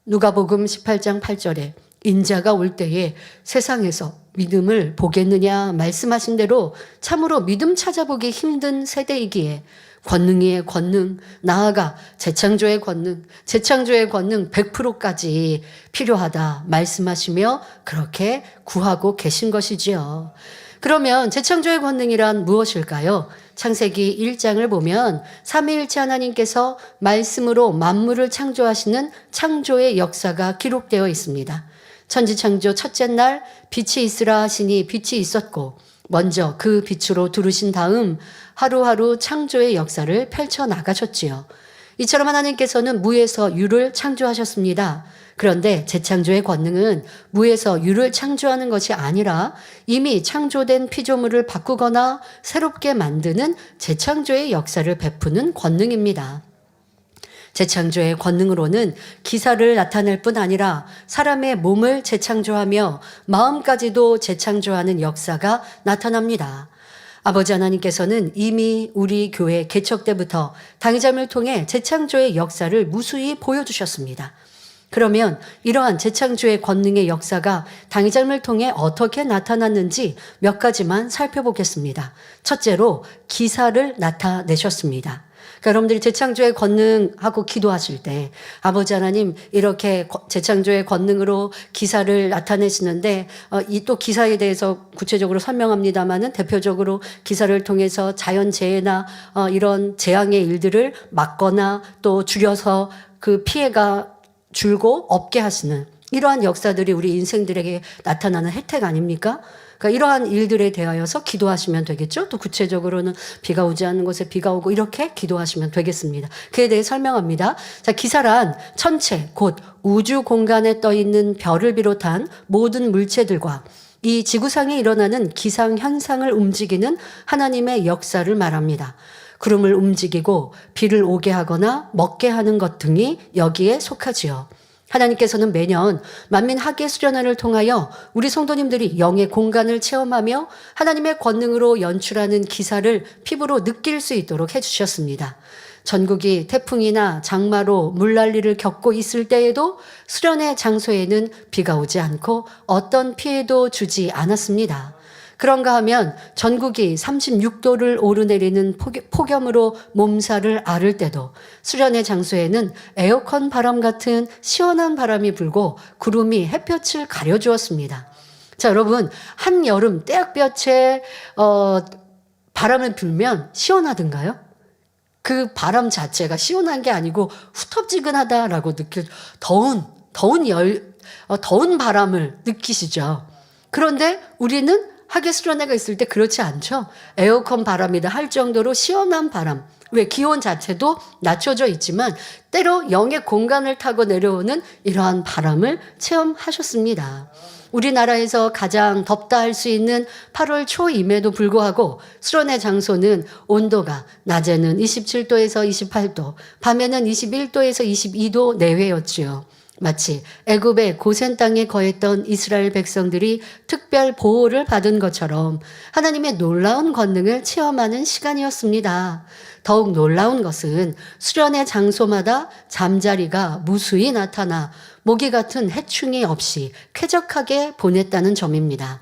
누가복음 18장 8절에 인자가 올 때에 세상에서 믿음을 보겠느냐 말씀하신 대로 참으로 믿음 찾아보기 힘든 세대이기에 권능 위에 권능, 나아가 재창조의 권능 100%까지 필요하다 말씀하시며 그렇게 구하고 계신 것이지요. 그러면 재창조의 권능이란 무엇일까요? 창세기 1장을 보면 삼위일체 하나님께서 말씀으로 만물을 창조하시는 창조의 역사가 기록되어 있습니다. 천지창조 첫째 날 빛이 있으라 하시니 빛이 있었고, 먼저 그 빛으로 두르신 다음 하루하루 창조의 역사를 펼쳐 나가셨지요. 이처럼 하나님께서는 무에서 유를 창조하셨습니다. 그런데 재창조의 권능은 무에서 유를 창조하는 것이 아니라 이미 창조된 피조물을 바꾸거나 새롭게 만드는 재창조의 역사를 베푸는 권능입니다. 재창조의 권능으로는 기사를 나타낼 뿐 아니라 사람의 몸을 재창조하며 마음까지도 재창조하는 역사가 나타납니다. 아버지 하나님께서는 이미 우리 교회 개척 때부터 당의자를 통해 재창조의 역사를 무수히 보여주셨습니다. 그러면 이러한 재창조의 권능의 역사가 당의자를 통해 어떻게 나타났는지 몇 가지만 살펴보겠습니다. 첫째로 기사를 나타내셨습니다. 그러니까 여러분들이 재창조의 권능하고 기도하실 때 아버지 하나님 이렇게 재창조의 권능으로 기사를 나타내시는데 이 또 기사에 대해서 구체적으로 설명합니다마는 대표적으로 기사를 통해서 자연재해나 이런 재앙의 일들을 막거나 또 줄여서 그 피해가 줄고 없게 하시는 이러한 역사들이 우리 인생들에게 나타나는 혜택 아닙니까? 그러니까 이러한 일들에 대하여서 기도하시면 되겠죠. 또 구체적으로는 비가 오지 않는 곳에 비가 오고 이렇게 기도하시면 되겠습니다. 그에 대해 설명합니다. 자, 기사란 천체 곧 우주 공간에 떠 있는 별을 비롯한 모든 물체들과 이 지구상에 일어나는 기상 현상을 움직이는 하나님의 역사를 말합니다. 구름을 움직이고 비를 오게 하거나 먹게 하는 것 등이 여기에 속하지요. 하나님께서는 매년 만민 학예 수련회를 통하여 우리 성도님들이 영의 공간을 체험하며 하나님의 권능으로 연출하는 기사를 피부로 느낄 수 있도록 해주셨습니다. 전국이 태풍이나 장마로 물난리를 겪고 있을 때에도 수련회 장소에는 비가 오지 않고 어떤 피해도 주지 않았습니다. 그런가 하면 전국이 36도를 오르내리는 폭염으로 몸살을 앓을 때도 수련회 장소에는 에어컨 바람 같은 시원한 바람이 불고 구름이 햇볕을 가려주었습니다. 자, 여러분, 한여름 떼약볕에 바람을 불면 시원하던가요? 그 바람 자체가 시원한 게 아니고 후텁지근하다라고 느낄 더운 바람을 느끼시죠. 그런데 우리는 학예 수련회가 있을 때 그렇지 않죠. 에어컨 바람이다 할 정도로 시원한 바람. 왜 기온 자체도 낮춰져 있지만 때로 영의 공간을 타고 내려오는 이러한 바람을 체험하셨습니다. 우리나라에서 가장 덥다 할 수 있는 8월 초임에도 불구하고 수련회 장소는 온도가 낮에는 27도에서 28도, 밤에는 21도에서 22도 내외였지요. 마치 애굽의 고센 땅에 거했던 이스라엘 백성들이 특별 보호를 받은 것처럼 하나님의 놀라운 권능을 체험하는 시간이었습니다. 더욱 놀라운 것은 수련회 장소마다 잠자리가 무수히 나타나 모기 같은 해충이 없이 쾌적하게 보냈다는 점입니다.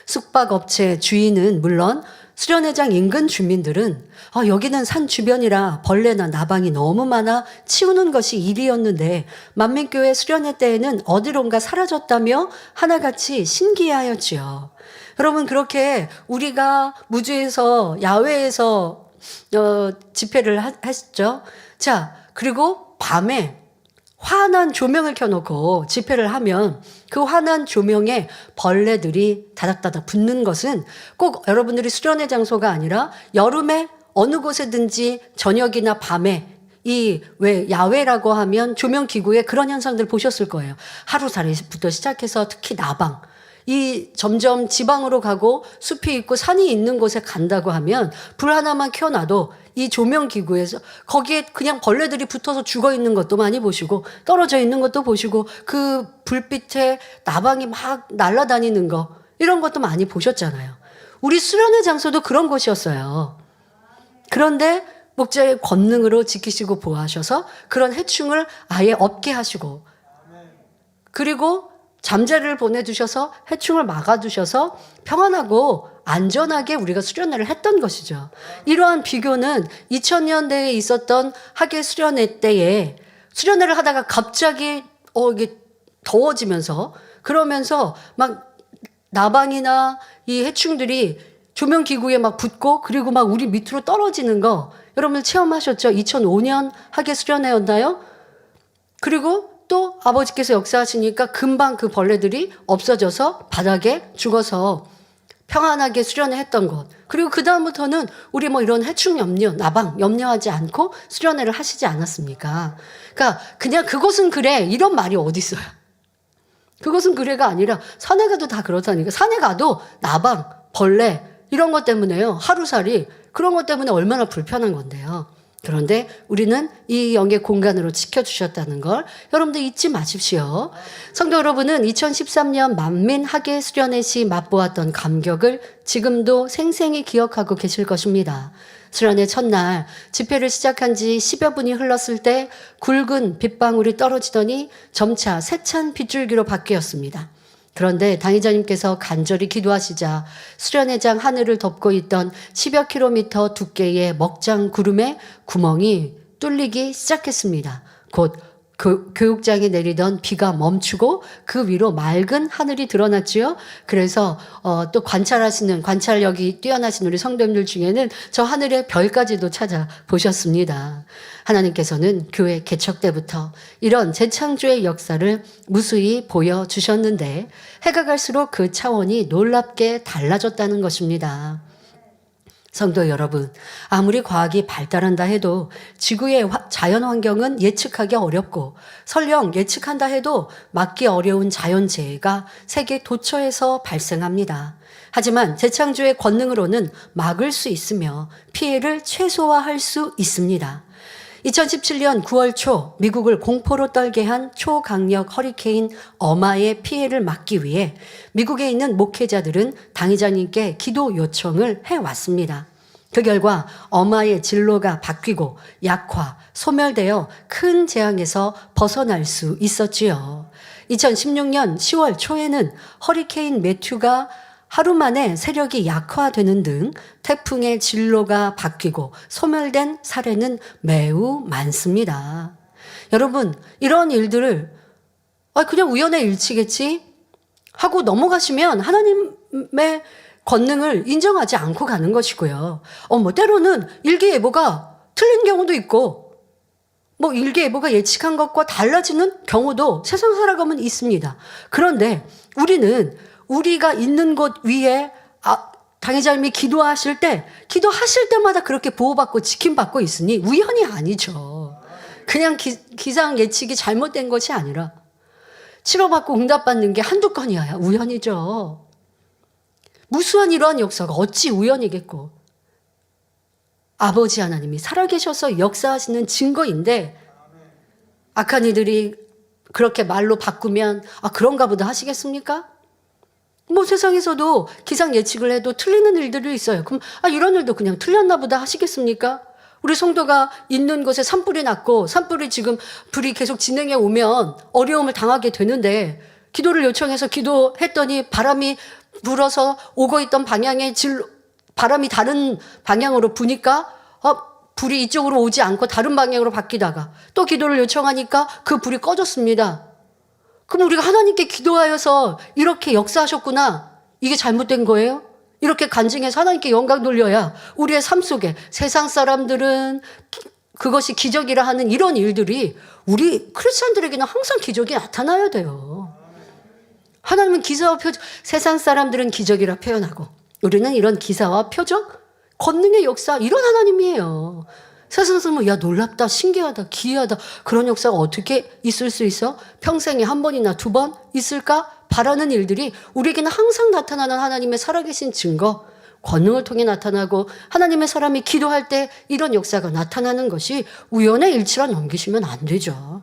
숙박업체 주인은 물론 수련회장 인근 주민들은 여기는 산 주변이라 벌레나 나방이 너무 많아 치우는 것이 일이었는데 만민교회 수련회 때에는 어디론가 사라졌다며 하나같이 신기해하였지요. 여러분, 그렇게 우리가 무주에서 야외에서 집회를 했죠. 자, 그리고 밤에 환한 조명을 켜놓고 집회를 하면 그 환한 조명에 벌레들이 다닥다닥 붙는 것은 꼭 여러분들이 수련회 장소가 아니라 여름에 어느 곳에든지 저녁이나 밤에 왜 야외라고 하면 조명 기구에 그런 현상들 보셨을 거예요. 하루살이부터 시작해서 특히 나방. 점점 지방으로 가고 숲이 있고 산이 있는 곳에 간다고 하면 불 하나만 켜놔도 이 조명 기구에서 거기에 그냥 벌레들이 붙어서 죽어 있는 것도 많이 보시고 떨어져 있는 것도 보시고 그 불빛에 나방이 막 날아다니는 거 이런 것도 많이 보셨잖아요. 우리 수련회 장소도 그런 곳이었어요. 그런데 목자의 권능으로 지키시고 보호하셔서 그런 해충을 아예 없게 하시고 그리고 잠자리를 보내주셔서 해충을 막아두셔서 평안하고 안전하게 우리가 수련회를 했던 것이죠. 이러한 비교는 2000년대에 있었던 학예 수련회 때에 수련회를 하다가 갑자기 이게 더워지면서 그러면서 막 나방이나 이 해충들이 조명기구에 막 붙고 그리고 막 우리 밑으로 떨어지는 거 여러분 체험하셨죠? 2005년 학예 수련회였나요? 그리고 또 아버지께서 역사하시니까 금방 그 벌레들이 없어져서 바닥에 죽어서 평안하게 수련회 했던 것. 그리고 그다음부터는 우리 뭐 이런 해충 염려, 나방 염려하지 않고 수련회를 하시지 않았습니까? 그러니까 그냥 그것은 그래 이런 말이 어디 있어요. 그것은 그래가 아니라 산에 가도 다 그렇다니까. 산에 가도 나방, 벌레 이런 것 때문에요. 하루살이 그런 것 때문에 얼마나 불편한 건데요. 그런데 우리는 이 영의 공간으로 지켜주셨다는 걸 여러분들 잊지 마십시오. 성도 여러분은 2013년 만민 학예 수련회 시 맛보았던 감격을 지금도 생생히 기억하고 계실 것입니다. 수련회 첫날 집회를 시작한 지 10여 분이 흘렀을 때 굵은 빗방울이 떨어지더니 점차 세찬 빗줄기로 바뀌었습니다. 그런데 당의자님께서 간절히 기도하시자 수련회장 하늘을 덮고 있던 10여 킬로미터 두께의 먹장 구름에 구멍이 뚫리기 시작했습니다. 곧 교육장에 내리던 비가 멈추고 그 위로 맑은 하늘이 드러났지요. 그래서 또 관찰력이 뛰어나신 우리 성도님들 중에는 저 하늘의 별까지도 찾아보셨습니다. 하나님께서는 교회 개척 때부터 이런 재창조의 역사를 무수히 보여주셨는데 해가 갈수록 그 차원이 놀랍게 달라졌다는 것입니다. 성도 여러분, 아무리 과학이 발달한다 해도 지구의 자연 환경은 예측하기 어렵고 설령 예측한다 해도 막기 어려운 자연재해가 세계 도처에서 발생합니다. 하지만 재창조의 권능으로는 막을 수 있으며 피해를 최소화할 수 있습니다. 2017년 9월 초 미국을 공포로 떨게 한 초강력 허리케인 어마의 피해를 막기 위해 미국에 있는 목회자들은 당의자님께 기도 요청을 해왔습니다. 그 결과 어마의 진로가 바뀌고 약화, 소멸되어 큰 재앙에서 벗어날 수 있었지요. 2016년 10월 초에는 허리케인 매튜가 하루 만에 세력이 약화되는 등 태풍의 진로가 바뀌고 소멸된 사례는 매우 많습니다. 여러분, 이런 일들을 그냥 우연의 일치겠지 하고 넘어가시면 하나님의 권능을 인정하지 않고 가는 것이고요. 때로는 일기예보가 틀린 경우도 있고 일기예보가 예측한 것과 달라지는 경우도 세상 살아가면 있습니다. 그런데 우리는 우리가 있는 곳 위에 당의자님이 기도하실 때마다 그렇게 보호받고 지킴받고 있으니 우연이 아니죠. 그냥 기상 예측이 잘못된 것이 아니라 치료받고 응답받는 게 한두 건이야 우연이죠. 무수한 이러한 역사가 어찌 우연이겠고 아버지 하나님이 살아계셔서 역사하시는 증거인데 악한 이들이 그렇게 말로 바꾸면 그런가 보다 하시겠습니까? 세상에서도 기상 예측을 해도 틀리는 일들이 있어요. 그럼 이런 일도 그냥 틀렸나 보다 하시겠습니까? 우리 성도가 있는 곳에 산불이 났고 산불이 지금 불이 계속 진행해 오면 어려움을 당하게 되는데 기도를 요청해서 기도했더니 바람이 불어서 오고 있던 방향의 바람이 다른 방향으로 부니까 불이 이쪽으로 오지 않고 다른 방향으로 바뀌다가 또 기도를 요청하니까 그 불이 꺼졌습니다. 그럼 우리가 하나님께 기도하여서 이렇게 역사하셨구나. 이게 잘못된 거예요? 이렇게 간증해서 하나님께 영광 돌려야 우리의 삶 속에 세상 사람들은 그것이 기적이라 하는 이런 일들이 우리 크리스천들에게는 항상 기적이 나타나야 돼요. 하나님은 기사와 표적, 세상 사람들은 기적이라 표현하고 우리는 이런 기사와 표적, 권능의 역사 이런 하나님이에요. 세상 사람은 놀랍다, 신기하다, 기이하다 그런 역사가 어떻게 있을 수 있어? 평생에 한 번이나 두 번 있을까? 바라는 일들이 우리에게는 항상 나타나는 하나님의 살아계신 증거, 권능을 통해 나타나고 하나님의 사람이 기도할 때 이런 역사가 나타나는 것이 우연의 일치라 넘기시면 안 되죠.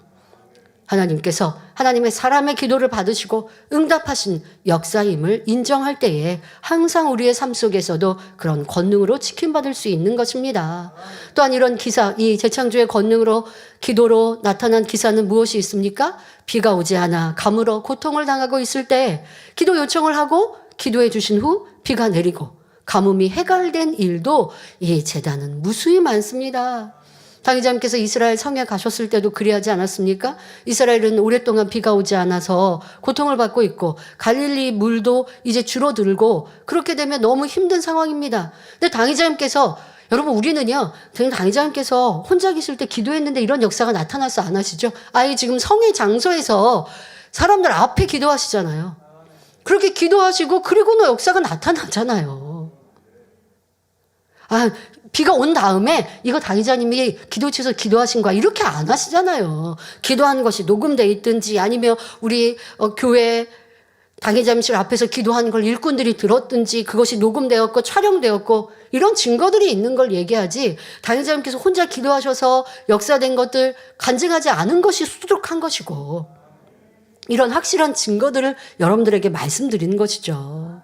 하나님께서 하나님의 사람의 기도를 받으시고 응답하신 역사임을 인정할 때에 항상 우리의 삶 속에서도 그런 권능으로 지킴받을 수 있는 것입니다. 또한 이런 기사, 이 재창조의 권능으로 기도로 나타난 기사는 무엇이 있습니까? 비가 오지 않아 가물어 고통을 당하고 있을 때 기도 요청을 하고 기도해 주신 후 비가 내리고 가뭄이 해갈된 일도 이 제단은 무수히 많습니다. 당의자님께서 이스라엘 성에 가셨을 때도 그리하지 않았습니까? 이스라엘은 오랫동안 비가 오지 않아서 고통을 받고 있고 갈릴리 물도 이제 줄어들고 그렇게 되면 너무 힘든 상황입니다. 근데 당의자님께서 여러분 우리는요 당의자님께서 혼자 계실 때 기도했는데 이런 역사가 나타나서 안 하시죠? 지금 성의 장소에서 사람들 앞에 기도하시잖아요. 그렇게 기도하시고 그리고는 역사가 나타나잖아요. 비가 온 다음에 이거 당의자님이 기도처에서 기도하신 거야 이렇게 안 하시잖아요. 기도하는 것이 녹음돼 있든지 아니면 우리 교회 당의자실 앞에서 기도하는 걸 일꾼들이 들었든지 그것이 녹음되었고 촬영되었고 이런 증거들이 있는 걸 얘기하지, 당의자님께서 혼자 기도하셔서 역사된 것들 간증하지 않은 것이 수두룩한 것이고, 이런 확실한 증거들을 여러분들에게 말씀드리는 것이죠.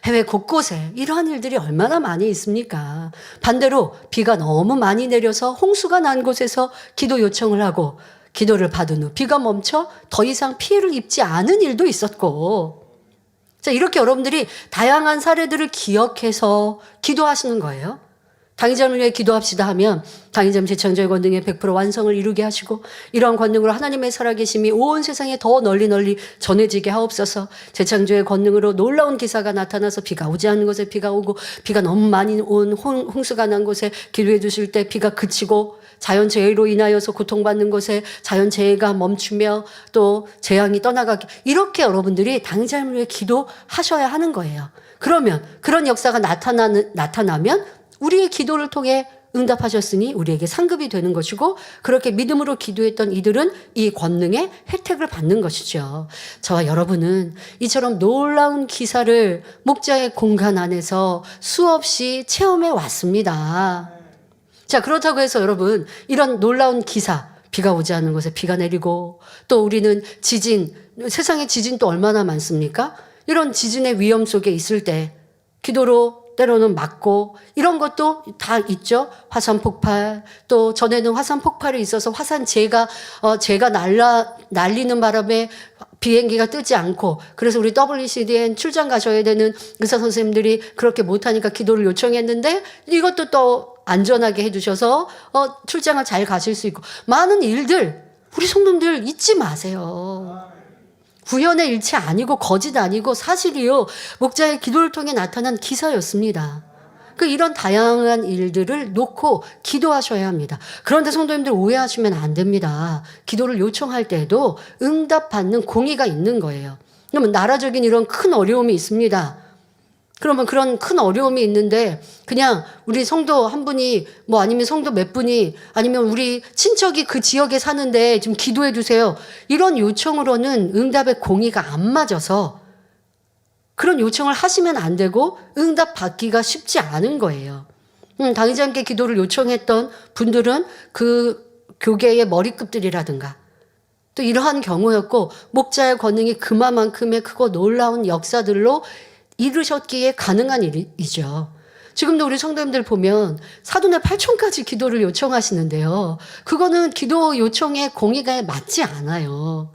해외 곳곳에 이러한 일들이 얼마나 많이 있습니까? 반대로 비가 너무 많이 내려서 홍수가 난 곳에서 기도 요청을 하고 기도를 받은 후 비가 멈춰 더 이상 피해를 입지 않은 일도 있었고, 자, 이렇게 여러분들이 다양한 사례들을 기억해서 기도하시는 거예요. 당의자를 위해 기도합시다 하면 당의자 재창조의 권능에 100% 완성을 이루게 하시고 이러한 권능으로 하나님의 살아계심이 온 세상에 더 널리 전해지게 하옵소서. 재창조의 권능으로 놀라운 기사가 나타나서 비가 오지 않는 곳에 비가 오고 비가 너무 많이 온 홍수가 난 곳에 기도해 주실 때 비가 그치고 자연재해로 인하여서 고통받는 곳에 자연재해가 멈추며 또 재앙이 떠나가게, 이렇게 여러분들이 당의자를 위해 기도하셔야 하는 거예요. 그러면 그런 역사가 나타나면 우리의 기도를 통해 응답하셨으니 우리에게 상급이 되는 것이고, 그렇게 믿음으로 기도했던 이들은 이 권능의 혜택을 받는 것이죠. 저와 여러분은 이처럼 놀라운 기사를 목자의 공간 안에서 수없이 체험해 왔습니다. 자, 그렇다고 해서 여러분, 이런 놀라운 기사, 비가 오지 않는 곳에 비가 내리고, 또 우리는 지진, 세상에 지진도 얼마나 많습니까? 이런 지진의 위험 속에 있을 때 기도로 때로는 맞고, 이런 것도 다 있죠. 화산 폭발, 또 전에는 화산 폭발이 있어서 화산재가 날리는 바람에 비행기가 뜨지 않고, 그래서 우리 WCDN 출장 가셔야 되는 의사 선생님들이 그렇게 못하니까 기도를 요청했는데, 이것도 또 안전하게 해주셔서 출장을 잘 가실 수 있고, 많은 일들 우리 성도님들 잊지 마세요. 구현의 일치 아니고 거짓 아니고 사실이요, 목자의 기도를 통해 나타난 기사였습니다. 이런 다양한 일들을 놓고 기도하셔야 합니다. 그런데 성도님들 오해하시면 안 됩니다. 기도를 요청할 때에도 응답받는 공의가 있는 거예요. 그러면 나라적인 이런 큰 어려움이 있습니다. 그러면 그런 큰 어려움이 있는데 그냥 우리 성도 한 분이 아니면 성도 몇 분이 아니면 우리 친척이 그 지역에 사는데 좀 기도해 주세요, 이런 요청으로는 응답의 공의가 안 맞아서 그런 요청을 하시면 안 되고 응답 받기가 쉽지 않은 거예요. 당의자님께 기도를 요청했던 분들은 그 교계의 머리급들이라든가 또 이러한 경우였고, 목자의 권능이 그만큼의 크고 놀라운 역사들로 이루셨기에 가능한 일이죠. 지금도 우리 성도님들 보면 사돈의 8촌까지 기도를 요청하시는데요, 그거는 기도 요청의 공의가 맞지 않아요.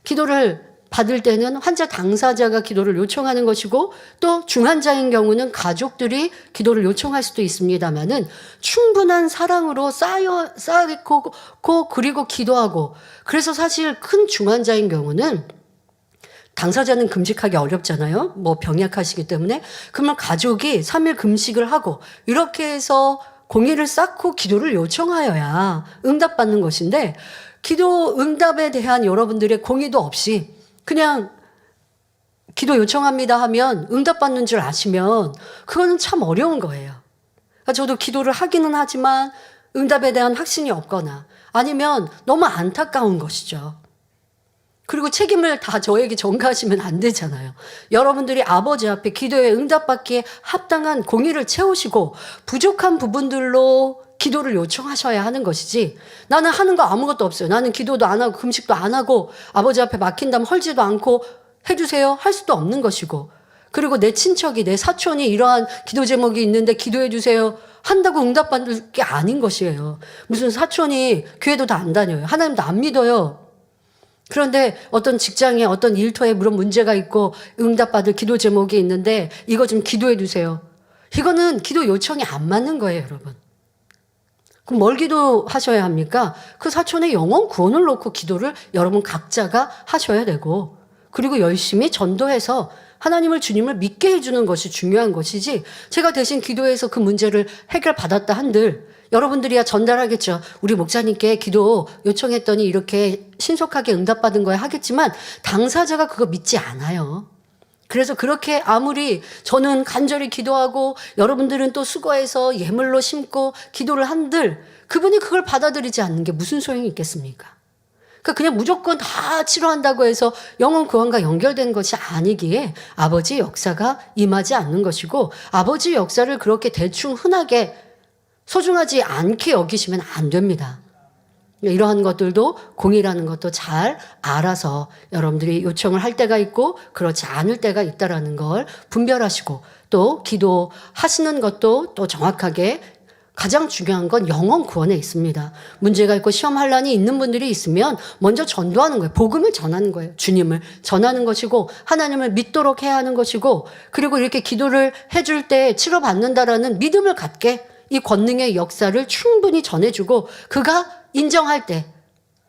기도를 받을 때는 환자 당사자가 기도를 요청하는 것이고, 또 중환자인 경우는 가족들이 기도를 요청할 수도 있습니다만은 충분한 사랑으로 쌓고 그리고 기도하고, 그래서 사실 큰 중환자인 경우는 당사자는 금식하기 어렵잖아요. 병약하시기 때문에. 그러면 가족이 3일 금식을 하고 이렇게 해서 공의를 쌓고 기도를 요청하여야 응답받는 것인데, 기도 응답에 대한 여러분들의 공의도 없이 그냥 기도 요청합니다 하면 응답받는 줄 아시면 그거는 참 어려운 거예요. 저도 기도를 하기는 하지만 응답에 대한 확신이 없거나 아니면 너무 안타까운 것이죠. 그리고 책임을 다 저에게 전가하시면 안 되잖아요. 여러분들이 아버지 앞에 기도에 응답받기에 합당한 공의를 채우시고 부족한 부분들로 기도를 요청하셔야 하는 것이지, 나는 하는 거 아무것도 없어요, 나는 기도도 안 하고 금식도 안 하고 아버지 앞에 막힌다면 헐지도 않고 해주세요 할 수도 없는 것이고, 그리고 내 친척이 내 사촌이 이러한 기도 제목이 있는데 기도해 주세요 한다고 응답받을 게 아닌 것이에요. 무슨 사촌이 교회도 다 안 다녀요, 하나님도 안 믿어요. 그런데 어떤 직장에 어떤 일터에 물론 문제가 있고 응답받을 기도 제목이 있는데 이거 좀 기도해 주세요, 이거는 기도 요청이 안 맞는 거예요, 여러분. 그럼 뭘 기도하셔야 합니까? 그 사촌의 영혼 구원을 놓고 기도를 여러분 각자가 하셔야 되고, 그리고 열심히 전도해서 하나님을, 주님을 믿게 해주는 것이 중요한 것이지, 제가 대신 기도해서 그 문제를 해결받았다 한들 여러분들이야 전달하겠죠. 우리 목사님께 기도 요청했더니 이렇게 신속하게 응답받은 거야 하겠지만 당사자가 그거 믿지 않아요. 그래서 그렇게 아무리 저는 간절히 기도하고 여러분들은 또 수고해서 예물로 심고 기도를 한들 그분이 그걸 받아들이지 않는 게 무슨 소용이 있겠습니까? 그러니까 그냥 무조건 다 치료한다고 해서 영혼 구원과 연결된 것이 아니기에 아버지의 역사가 임하지 않는 것이고, 아버지의 역사를 그렇게 대충 흔하게 소중하지 않게 여기시면 안 됩니다. 이러한 것들도 공의라는 것도 잘 알아서 여러분들이 요청을 할 때가 있고 그렇지 않을 때가 있다라는 걸 분별하시고, 또 기도하시는 것도 또 정확하게, 가장 중요한 건 영혼 구원에 있습니다. 문제가 있고 시험 환란이 있는 분들이 있으면 먼저 전도하는 거예요. 복음을 전하는 거예요. 주님을 전하는 것이고 하나님을 믿도록 해야 하는 것이고, 그리고 이렇게 기도를 해줄 때 치료받는다라는 믿음을 갖게 이 권능의 역사를 충분히 전해주고, 그가 인정할 때,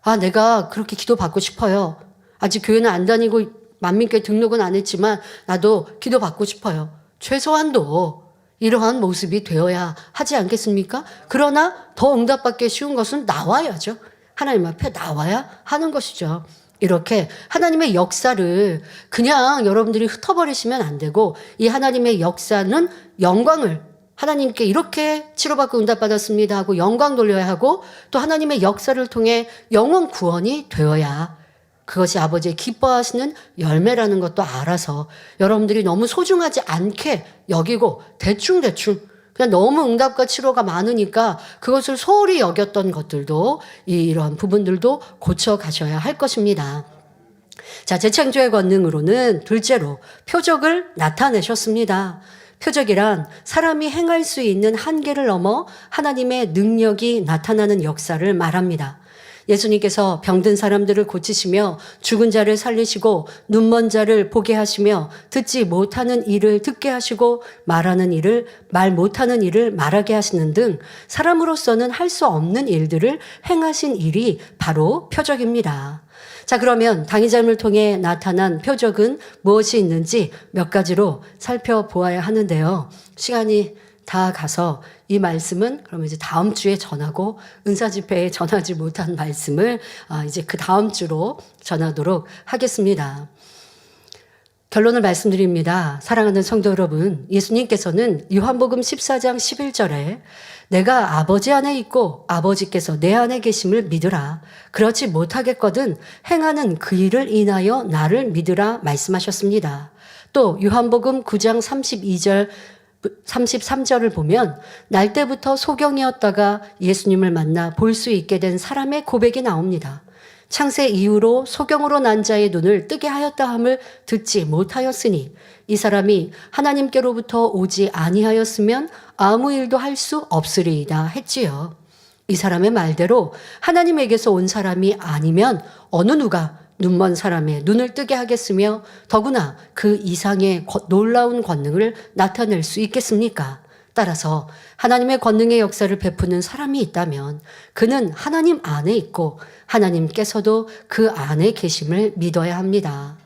아, 내가 그렇게 기도받고 싶어요. 아직 교회는 안 다니고 만민교회 등록은 안 했지만 나도 기도받고 싶어요. 최소한도 이러한 모습이 되어야 하지 않겠습니까? 그러나 더 응답받기 쉬운 것은 나와야죠. 하나님 앞에 나와야 하는 것이죠. 이렇게 하나님의 역사를 그냥 여러분들이 흩어버리시면 안 되고, 이 하나님의 역사는 영광을, 하나님께 이렇게 치료받고 응답받았습니다 하고 영광 돌려야 하고, 또 하나님의 역사를 통해 영혼 구원이 되어야 그것이 아버지의 기뻐하시는 열매라는 것도 알아서 여러분들이 너무 소중하지 않게 여기고 대충 그냥 너무 응답과 치료가 많으니까 그것을 소홀히 여겼던 것들도, 이러한 부분들도 고쳐가셔야 할 것입니다. 자, 재창조의 권능으로는 둘째로 표적을 나타내셨습니다. 표적이란 사람이 행할 수 있는 한계를 넘어 하나님의 능력이 나타나는 역사를 말합니다. 예수님께서 병든 사람들을 고치시며 죽은 자를 살리시고 눈먼 자를 보게 하시며 듣지 못하는 일을 듣게 하시고 말 못하는 일을 말하게 하시는 등 사람으로서는 할 수 없는 일들을 행하신 일이 바로 표적입니다. 자, 그러면 당의자임을 통해 나타난 표적은 무엇이 있는지 몇 가지로 살펴보아야 하는데요. 시간이 다 가서 이 말씀은 그러면 이제 다음 주에 전하고, 은사 집회에 전하지 못한 말씀을 이제 그 다음 주로 전하도록 하겠습니다. 결론을 말씀드립니다. 사랑하는 성도 여러분, 예수님께서는 요한복음 14장 11절에 내가 아버지 안에 있고 아버지께서 내 안에 계심을 믿으라. 그렇지 못하겠거든 행하는 그 일을 인하여 나를 믿으라 말씀하셨습니다. 또 요한복음 9장 32절 33절을 보면 날 때부터 소경이었다가 예수님을 만나 볼 수 있게 된 사람의 고백이 나옵니다. 창세 이후로 소경으로 난 자의 눈을 뜨게 하였다 함을 듣지 못하였으니 이 사람이 하나님께로부터 오지 아니하였으면 아무 일도 할 수 없으리이다 했지요. 이 사람의 말대로 하나님에게서 온 사람이 아니면 어느 누가 눈먼 사람의 눈을 뜨게 하겠으며 더구나 그 이상의 놀라운 권능을 나타낼 수 있겠습니까? 따라서 하나님의 권능의 역사를 베푸는 사람이 있다면 그는 하나님 안에 있고 하나님께서도 그 안에 계심을 믿어야 합니다.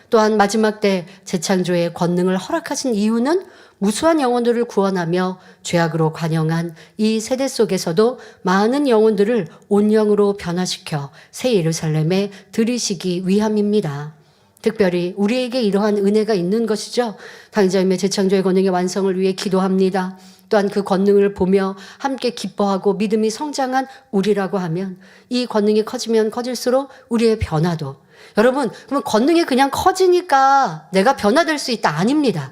또한 마지막 때 재창조의 권능을 허락하신 이유는 무수한 영혼들을 구원하며 죄악으로 관영한 이 세대 속에서도 많은 영혼들을 온영으로 변화시켜 새 예루살렘에 들이시기 위함입니다. 특별히 우리에게 이러한 은혜가 있는 것이죠. 당의자임의 재창조의 권능의 완성을 위해 기도합니다. 또한 그 권능을 보며 함께 기뻐하고 믿음이 성장한 우리라고 하면 이 권능이 커지면 커질수록 우리의 변화도, 여러분, 그러면 권능이 그냥 커지니까 내가 변화될 수 있다? 아닙니다.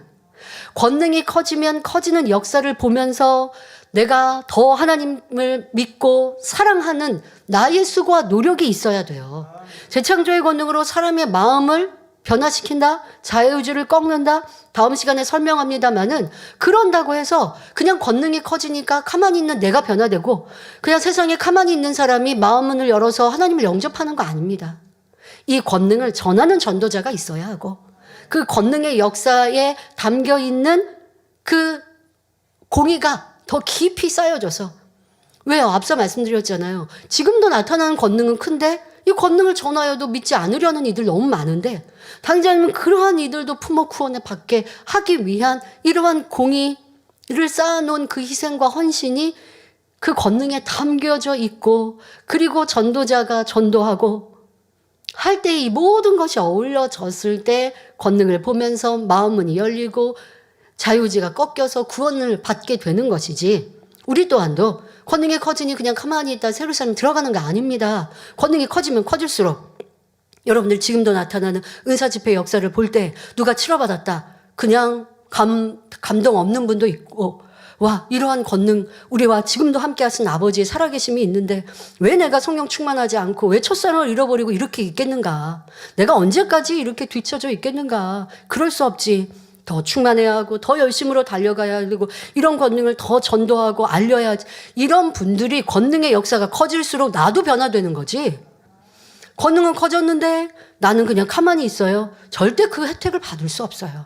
권능이 커지면 커지는 역사를 보면서 내가 더 하나님을 믿고 사랑하는 나의 수고와 노력이 있어야 돼요. 재창조의 권능으로 사람의 마음을 변화시킨다? 자유의지를 꺾는다? 다음 시간에 설명합니다마는, 그런다고 해서 그냥 권능이 커지니까 가만히 있는 내가 변화되고 그냥 세상에 가만히 있는 사람이 마음문을 열어서 하나님을 영접하는 거 아닙니다. 이 권능을 전하는 전도자가 있어야 하고 그 권능의 역사에 담겨 있는 그 공의가 더 깊이 쌓여져서, 왜요? 앞서 말씀드렸잖아요. 지금도 나타나는 권능은 큰데 이 권능을 전하여도 믿지 않으려는 이들 너무 많은데, 당장은 그러한 이들도 품목 구원에 받게 하기 위한 이러한 공의를 쌓아놓은 그 희생과 헌신이 그 권능에 담겨져 있고, 그리고 전도자가 전도하고 할 때 이 모든 것이 어울려졌을 때 권능을 보면서 마음문이 열리고 자유지가 꺾여서 구원을 받게 되는 것이지, 우리 또한도 권능이 커지니 그냥 가만히 있다 예루살렘 들어가는 거 아닙니다. 권능이 커지면 커질수록 여러분들 지금도 나타나는 은사집회 역사를 볼 때 누가 치료받았다, 그냥 감동 없는 분도 있고, 와, 이러한 권능, 우리와 지금도 함께 하신 아버지의 살아계심이 있는데 왜 내가 성령 충만하지 않고 왜 첫사랑을 잃어버리고 이렇게 있겠는가? 내가 언제까지 이렇게 뒤처져 있겠는가? 그럴 수 없지. 더 충만해야 하고 더 열심으로 달려가야 되고 이런 권능을 더 전도하고 알려야지. 이런 분들이 권능의 역사가 커질수록 나도 변화되는 거지. 권능은 커졌는데 나는 그냥 가만히 있어요. 절대 그 혜택을 받을 수 없어요.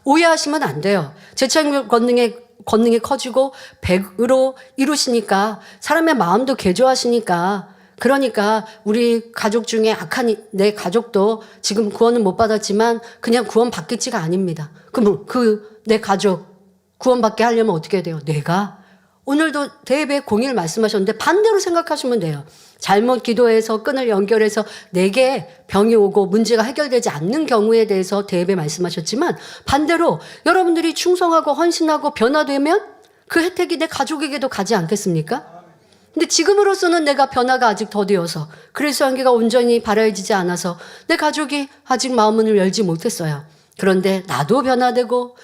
오해하시면 안 돼요. 재창조 권능이 커지고 100으로 이루시니까 사람의 마음도 개조하시니까, 그러니까 우리 가족 중에 악한 내 가족도 지금 구원은 못 받았지만 그냥 구원 받겠지가 아닙니다. 그럼 내 가족 구원받게 하려면 어떻게 해야 돼요? 내가 오늘도 대예배 공의를 말씀하셨는데 반대로 생각하시면 돼요. 잘못 기도해서 끈을 연결해서 내게 병이 오고 문제가 해결되지 않는 경우에 대해서 대예배 말씀하셨지만, 반대로 여러분들이 충성하고 헌신하고 변화되면 그 혜택이 내 가족에게도 가지 않겠습니까? 근데 지금으로서는 내가 변화가 아직 더디어서 그리스도 한계가 온전히 발화해지지 않아서 내 가족이 아직 마음문을 열지 못했어요. 그런데 나도 변화되고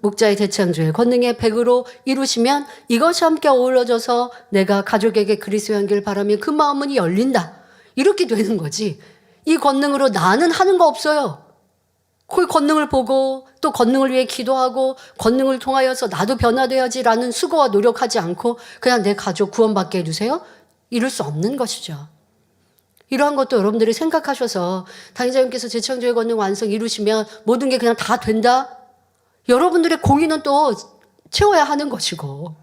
목자의 재창조의 권능의 100으로 이루시면 이것이 함께 어우러져서 내가 가족에게 그리스도의 향기를 바라면 그 마음문이 열린다. 이렇게 되는 거지. 이 권능으로 나는 하는 거 없어요. 그 권능을 보고 또 권능을 위해 기도하고 권능을 통하여서 나도 변화돼야지라는 수고와 노력하지 않고 그냥 내 가족 구원받게 해주세요? 이룰 수 없는 것이죠. 이러한 것도 여러분들이 생각하셔서 당의자님께서 재창조의 권능 완성 이루시면 모든 게 그냥 다 된다? 여러분들의 공의는 또 채워야 하는 것이고,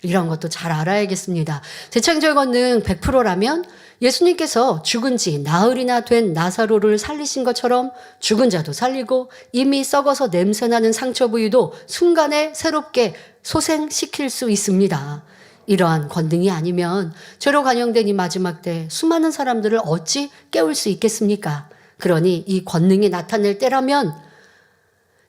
이런 것도 잘 알아야겠습니다. 재창조의 권능 100%라면 예수님께서 죽은 지 나흘이나 된 나사로를 살리신 것처럼 죽은 자도 살리고 이미 썩어서 냄새나는 상처 부위도 순간에 새롭게 소생시킬 수 있습니다. 이러한 권능이 아니면 죄로 관영된 이 마지막 때 수많은 사람들을 어찌 깨울 수 있겠습니까? 그러니 이 권능이 나타낼 때라면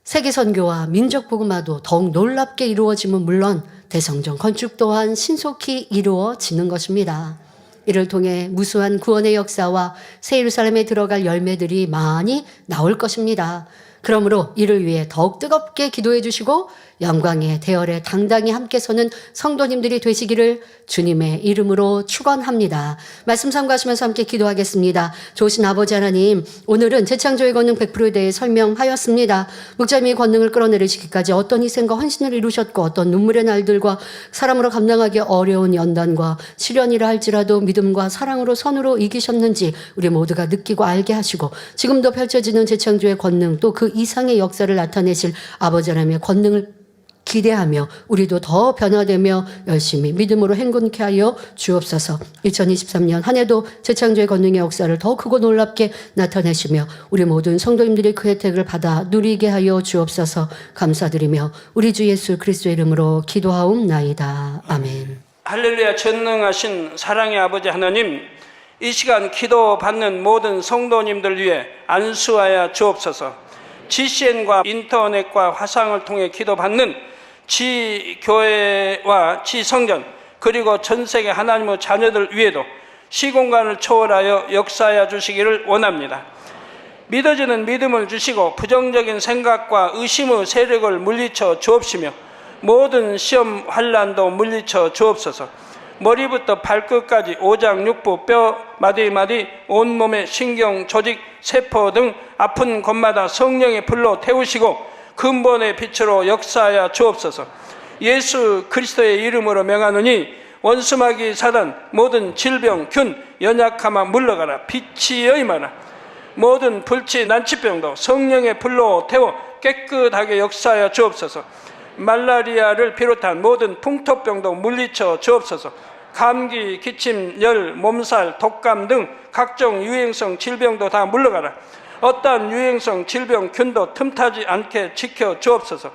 세계선교와 민족복음화도 더욱 놀랍게 이루어지면 물론 대성전 건축 또한 신속히 이루어지는 것입니다. 이를 통해 무수한 구원의 역사와 새 예루살렘에 들어갈 열매들이 많이 나올 것입니다. 그러므로 이를 위해 더욱 뜨겁게 기도해 주시고 영광의 대열에 당당히 함께 서는 성도님들이 되시기를 주님의 이름으로 축원합니다. 말씀 삼가하시면서 함께 기도하겠습니다. 좋으신 아버지 하나님, 오늘은 재창조의 권능 100%에 대해 설명하였습니다. 목자님이 권능을 끌어내리시기까지 어떤 희생과 헌신을 이루셨고 어떤 눈물의 날들과 사람으로 감당하기 어려운 연단과 시련이라 할지라도 믿음과 사랑으로 선으로 이기셨는지 우리 모두가 느끼고 알게 하시고, 지금도 펼쳐지는 재창조의 권능 또 그 이상의 역사를 나타내실 아버지 하나님의 권능을 기대하며 우리도 더 변화되며 열심히 믿음으로 행군케 하여 주옵소서. 2023년 한 해도 재창조의 권능의 역사를 더 크고 놀랍게 나타내시며 우리 모든 성도님들이 그 혜택을 받아 누리게 하여 주옵소서. 감사드리며 우리 주 예수 그리스도의 이름으로 기도하옵나이다. 아멘. 할렐루야. 전능하신 사랑의 아버지 하나님, 이 시간 기도 받는 모든 성도님들 위해 안수하여 주옵소서. GCN과 인터넷과 화상을 통해 기도받는 지교회와 지성전 그리고 전세계 하나님의 자녀들 위에도 시공간을 초월하여 역사하여 주시기를 원합니다. 믿어지는 믿음을 주시고 부정적인 생각과 의심의 세력을 물리쳐 주옵시며 모든 시험 환난도 물리쳐 주옵소서. 머리부터 발끝까지 오장육부 뼈 마디마디 온몸의 신경 조직 세포 등 아픈 곳마다 성령의 불로 태우시고 근본의 빛으로 역사하여 주옵소서. 예수 그리스도의 이름으로 명하노니 원수마귀 사단 모든 질병 균 연약함아 물러가라. 빛이 여임하라. 모든 불치 난치병도 성령의 불로 태워 깨끗하게 역사하여 주옵소서. 말라리아를 비롯한 모든 풍토병도 물리쳐 주옵소서. 감기, 기침, 열, 몸살, 독감 등 각종 유행성 질병도 다 물러가라. 어떠한 유행성 질병 균도 틈타지 않게 지켜 주옵소서.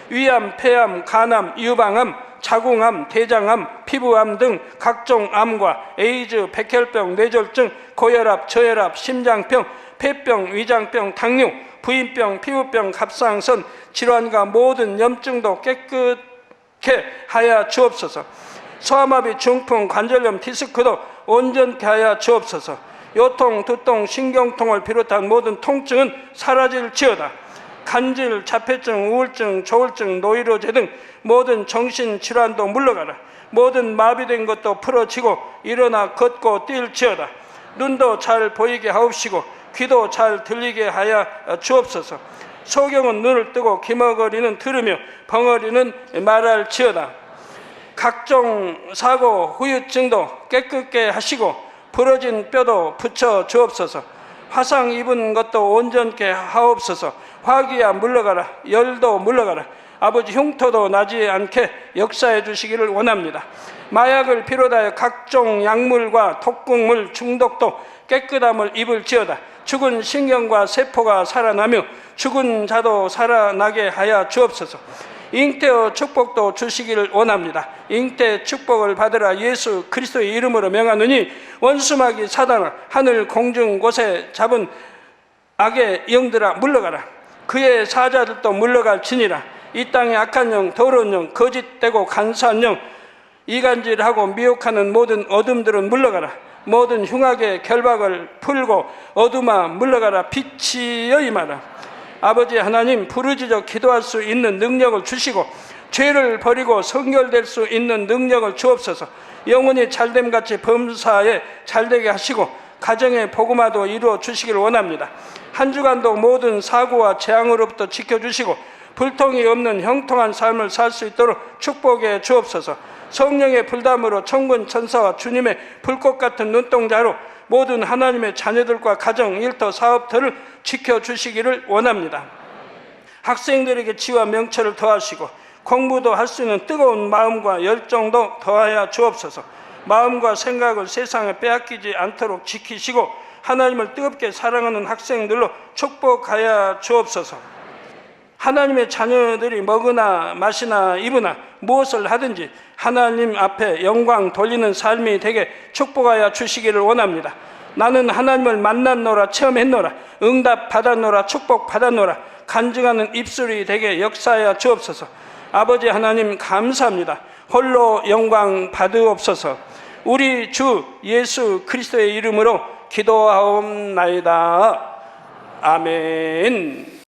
위암, 폐암, 간암, 유방암, 자궁암, 대장암, 피부암 등 각종 암과 에이즈, 백혈병, 뇌졸중, 고혈압, 저혈압, 심장병, 폐병, 위장병, 당뇨, 부인병, 피부병, 갑상선 질환과 모든 염증도 깨끗게 하여 주옵소서. 소아마비, 중풍, 관절염, 디스크도 온전케 하여 주옵소서. 요통, 두통, 신경통을 비롯한 모든 통증은 사라질지어다. 간질, 자폐증, 우울증, 조울증, 노이로제 등 모든 정신질환도 물러가라. 모든 마비된 것도 풀어지고 일어나 걷고 뛸지어다. 눈도 잘 보이게 하옵시고 귀도 잘 들리게 하여 주옵소서. 소경은 눈을 뜨고 기머거리는 들으며 벙어리는 말할지어다. 각종 사고, 후유증도 깨끗게 하시고 부러진 뼈도 붙여 주옵소서. 화상 입은 것도 온전케 하옵소서. 화기야 물러가라. 열도 물러가라. 아버지 흉터도 나지 않게 역사해 주시기를 원합니다. 마약을 비롯하여 각종 약물과 독극물 중독도 깨끗함을 입을지어다. 죽은 신경과 세포가 살아나며 죽은 자도 살아나게 하여 주옵소서. 잉태의 축복도 주시기를 원합니다. 잉태 축복을 받으라. 예수 그리스도의 이름으로 명하노니 원수마귀 사단아, 하늘 공중 곳에 잡은 악의 영들아 물러가라. 그의 사자들도 물러갈지니라. 이 땅의 악한 영, 더러운 영, 거짓되고 간사한 영, 이간질하고 미혹하는 모든 어둠들은 물러가라. 모든 흉악의 결박을 풀고 어둠아 물러가라. 빛이여 임하라. 아버지 하나님, 부르짖어 기도할 수 있는 능력을 주시고 죄를 버리고 성결될 수 있는 능력을 주옵소서. 영혼이 잘됨같이 범사에 잘되게 하시고 가정의 복음화도 이루어 주시기를 원합니다. 한 주간도 모든 사고와 재앙으로부터 지켜주시고 불통이 없는 형통한 삶을 살 수 있도록 축복해 주옵소서. 성령의 불담으로 천군 천사와 주님의 불꽃 같은 눈동자로 모든 하나님의 자녀들과 가정, 일터, 사업터를 지켜주시기를 원합니다. 학생들에게 지와 명철을 더하시고 공부도 할 수 있는 뜨거운 마음과 열정도 더하여 주옵소서. 마음과 생각을 세상에 빼앗기지 않도록 지키시고 하나님을 뜨겁게 사랑하는 학생들로 축복하여 주옵소서. 하나님의 자녀들이 먹으나 마시나 입으나 무엇을 하든지 하나님 앞에 영광 돌리는 삶이 되게 축복하여 주시기를 원합니다. 나는 하나님을 만났노라, 체험했노라, 응답 받았노라, 축복 받았노라, 간증하는 입술이 되게 역사하여 주옵소서. 아버지 하나님 감사합니다. 홀로 영광 받으옵소서. 우리 주 예수 그리스도의 이름으로 기도하옵나이다. 아멘.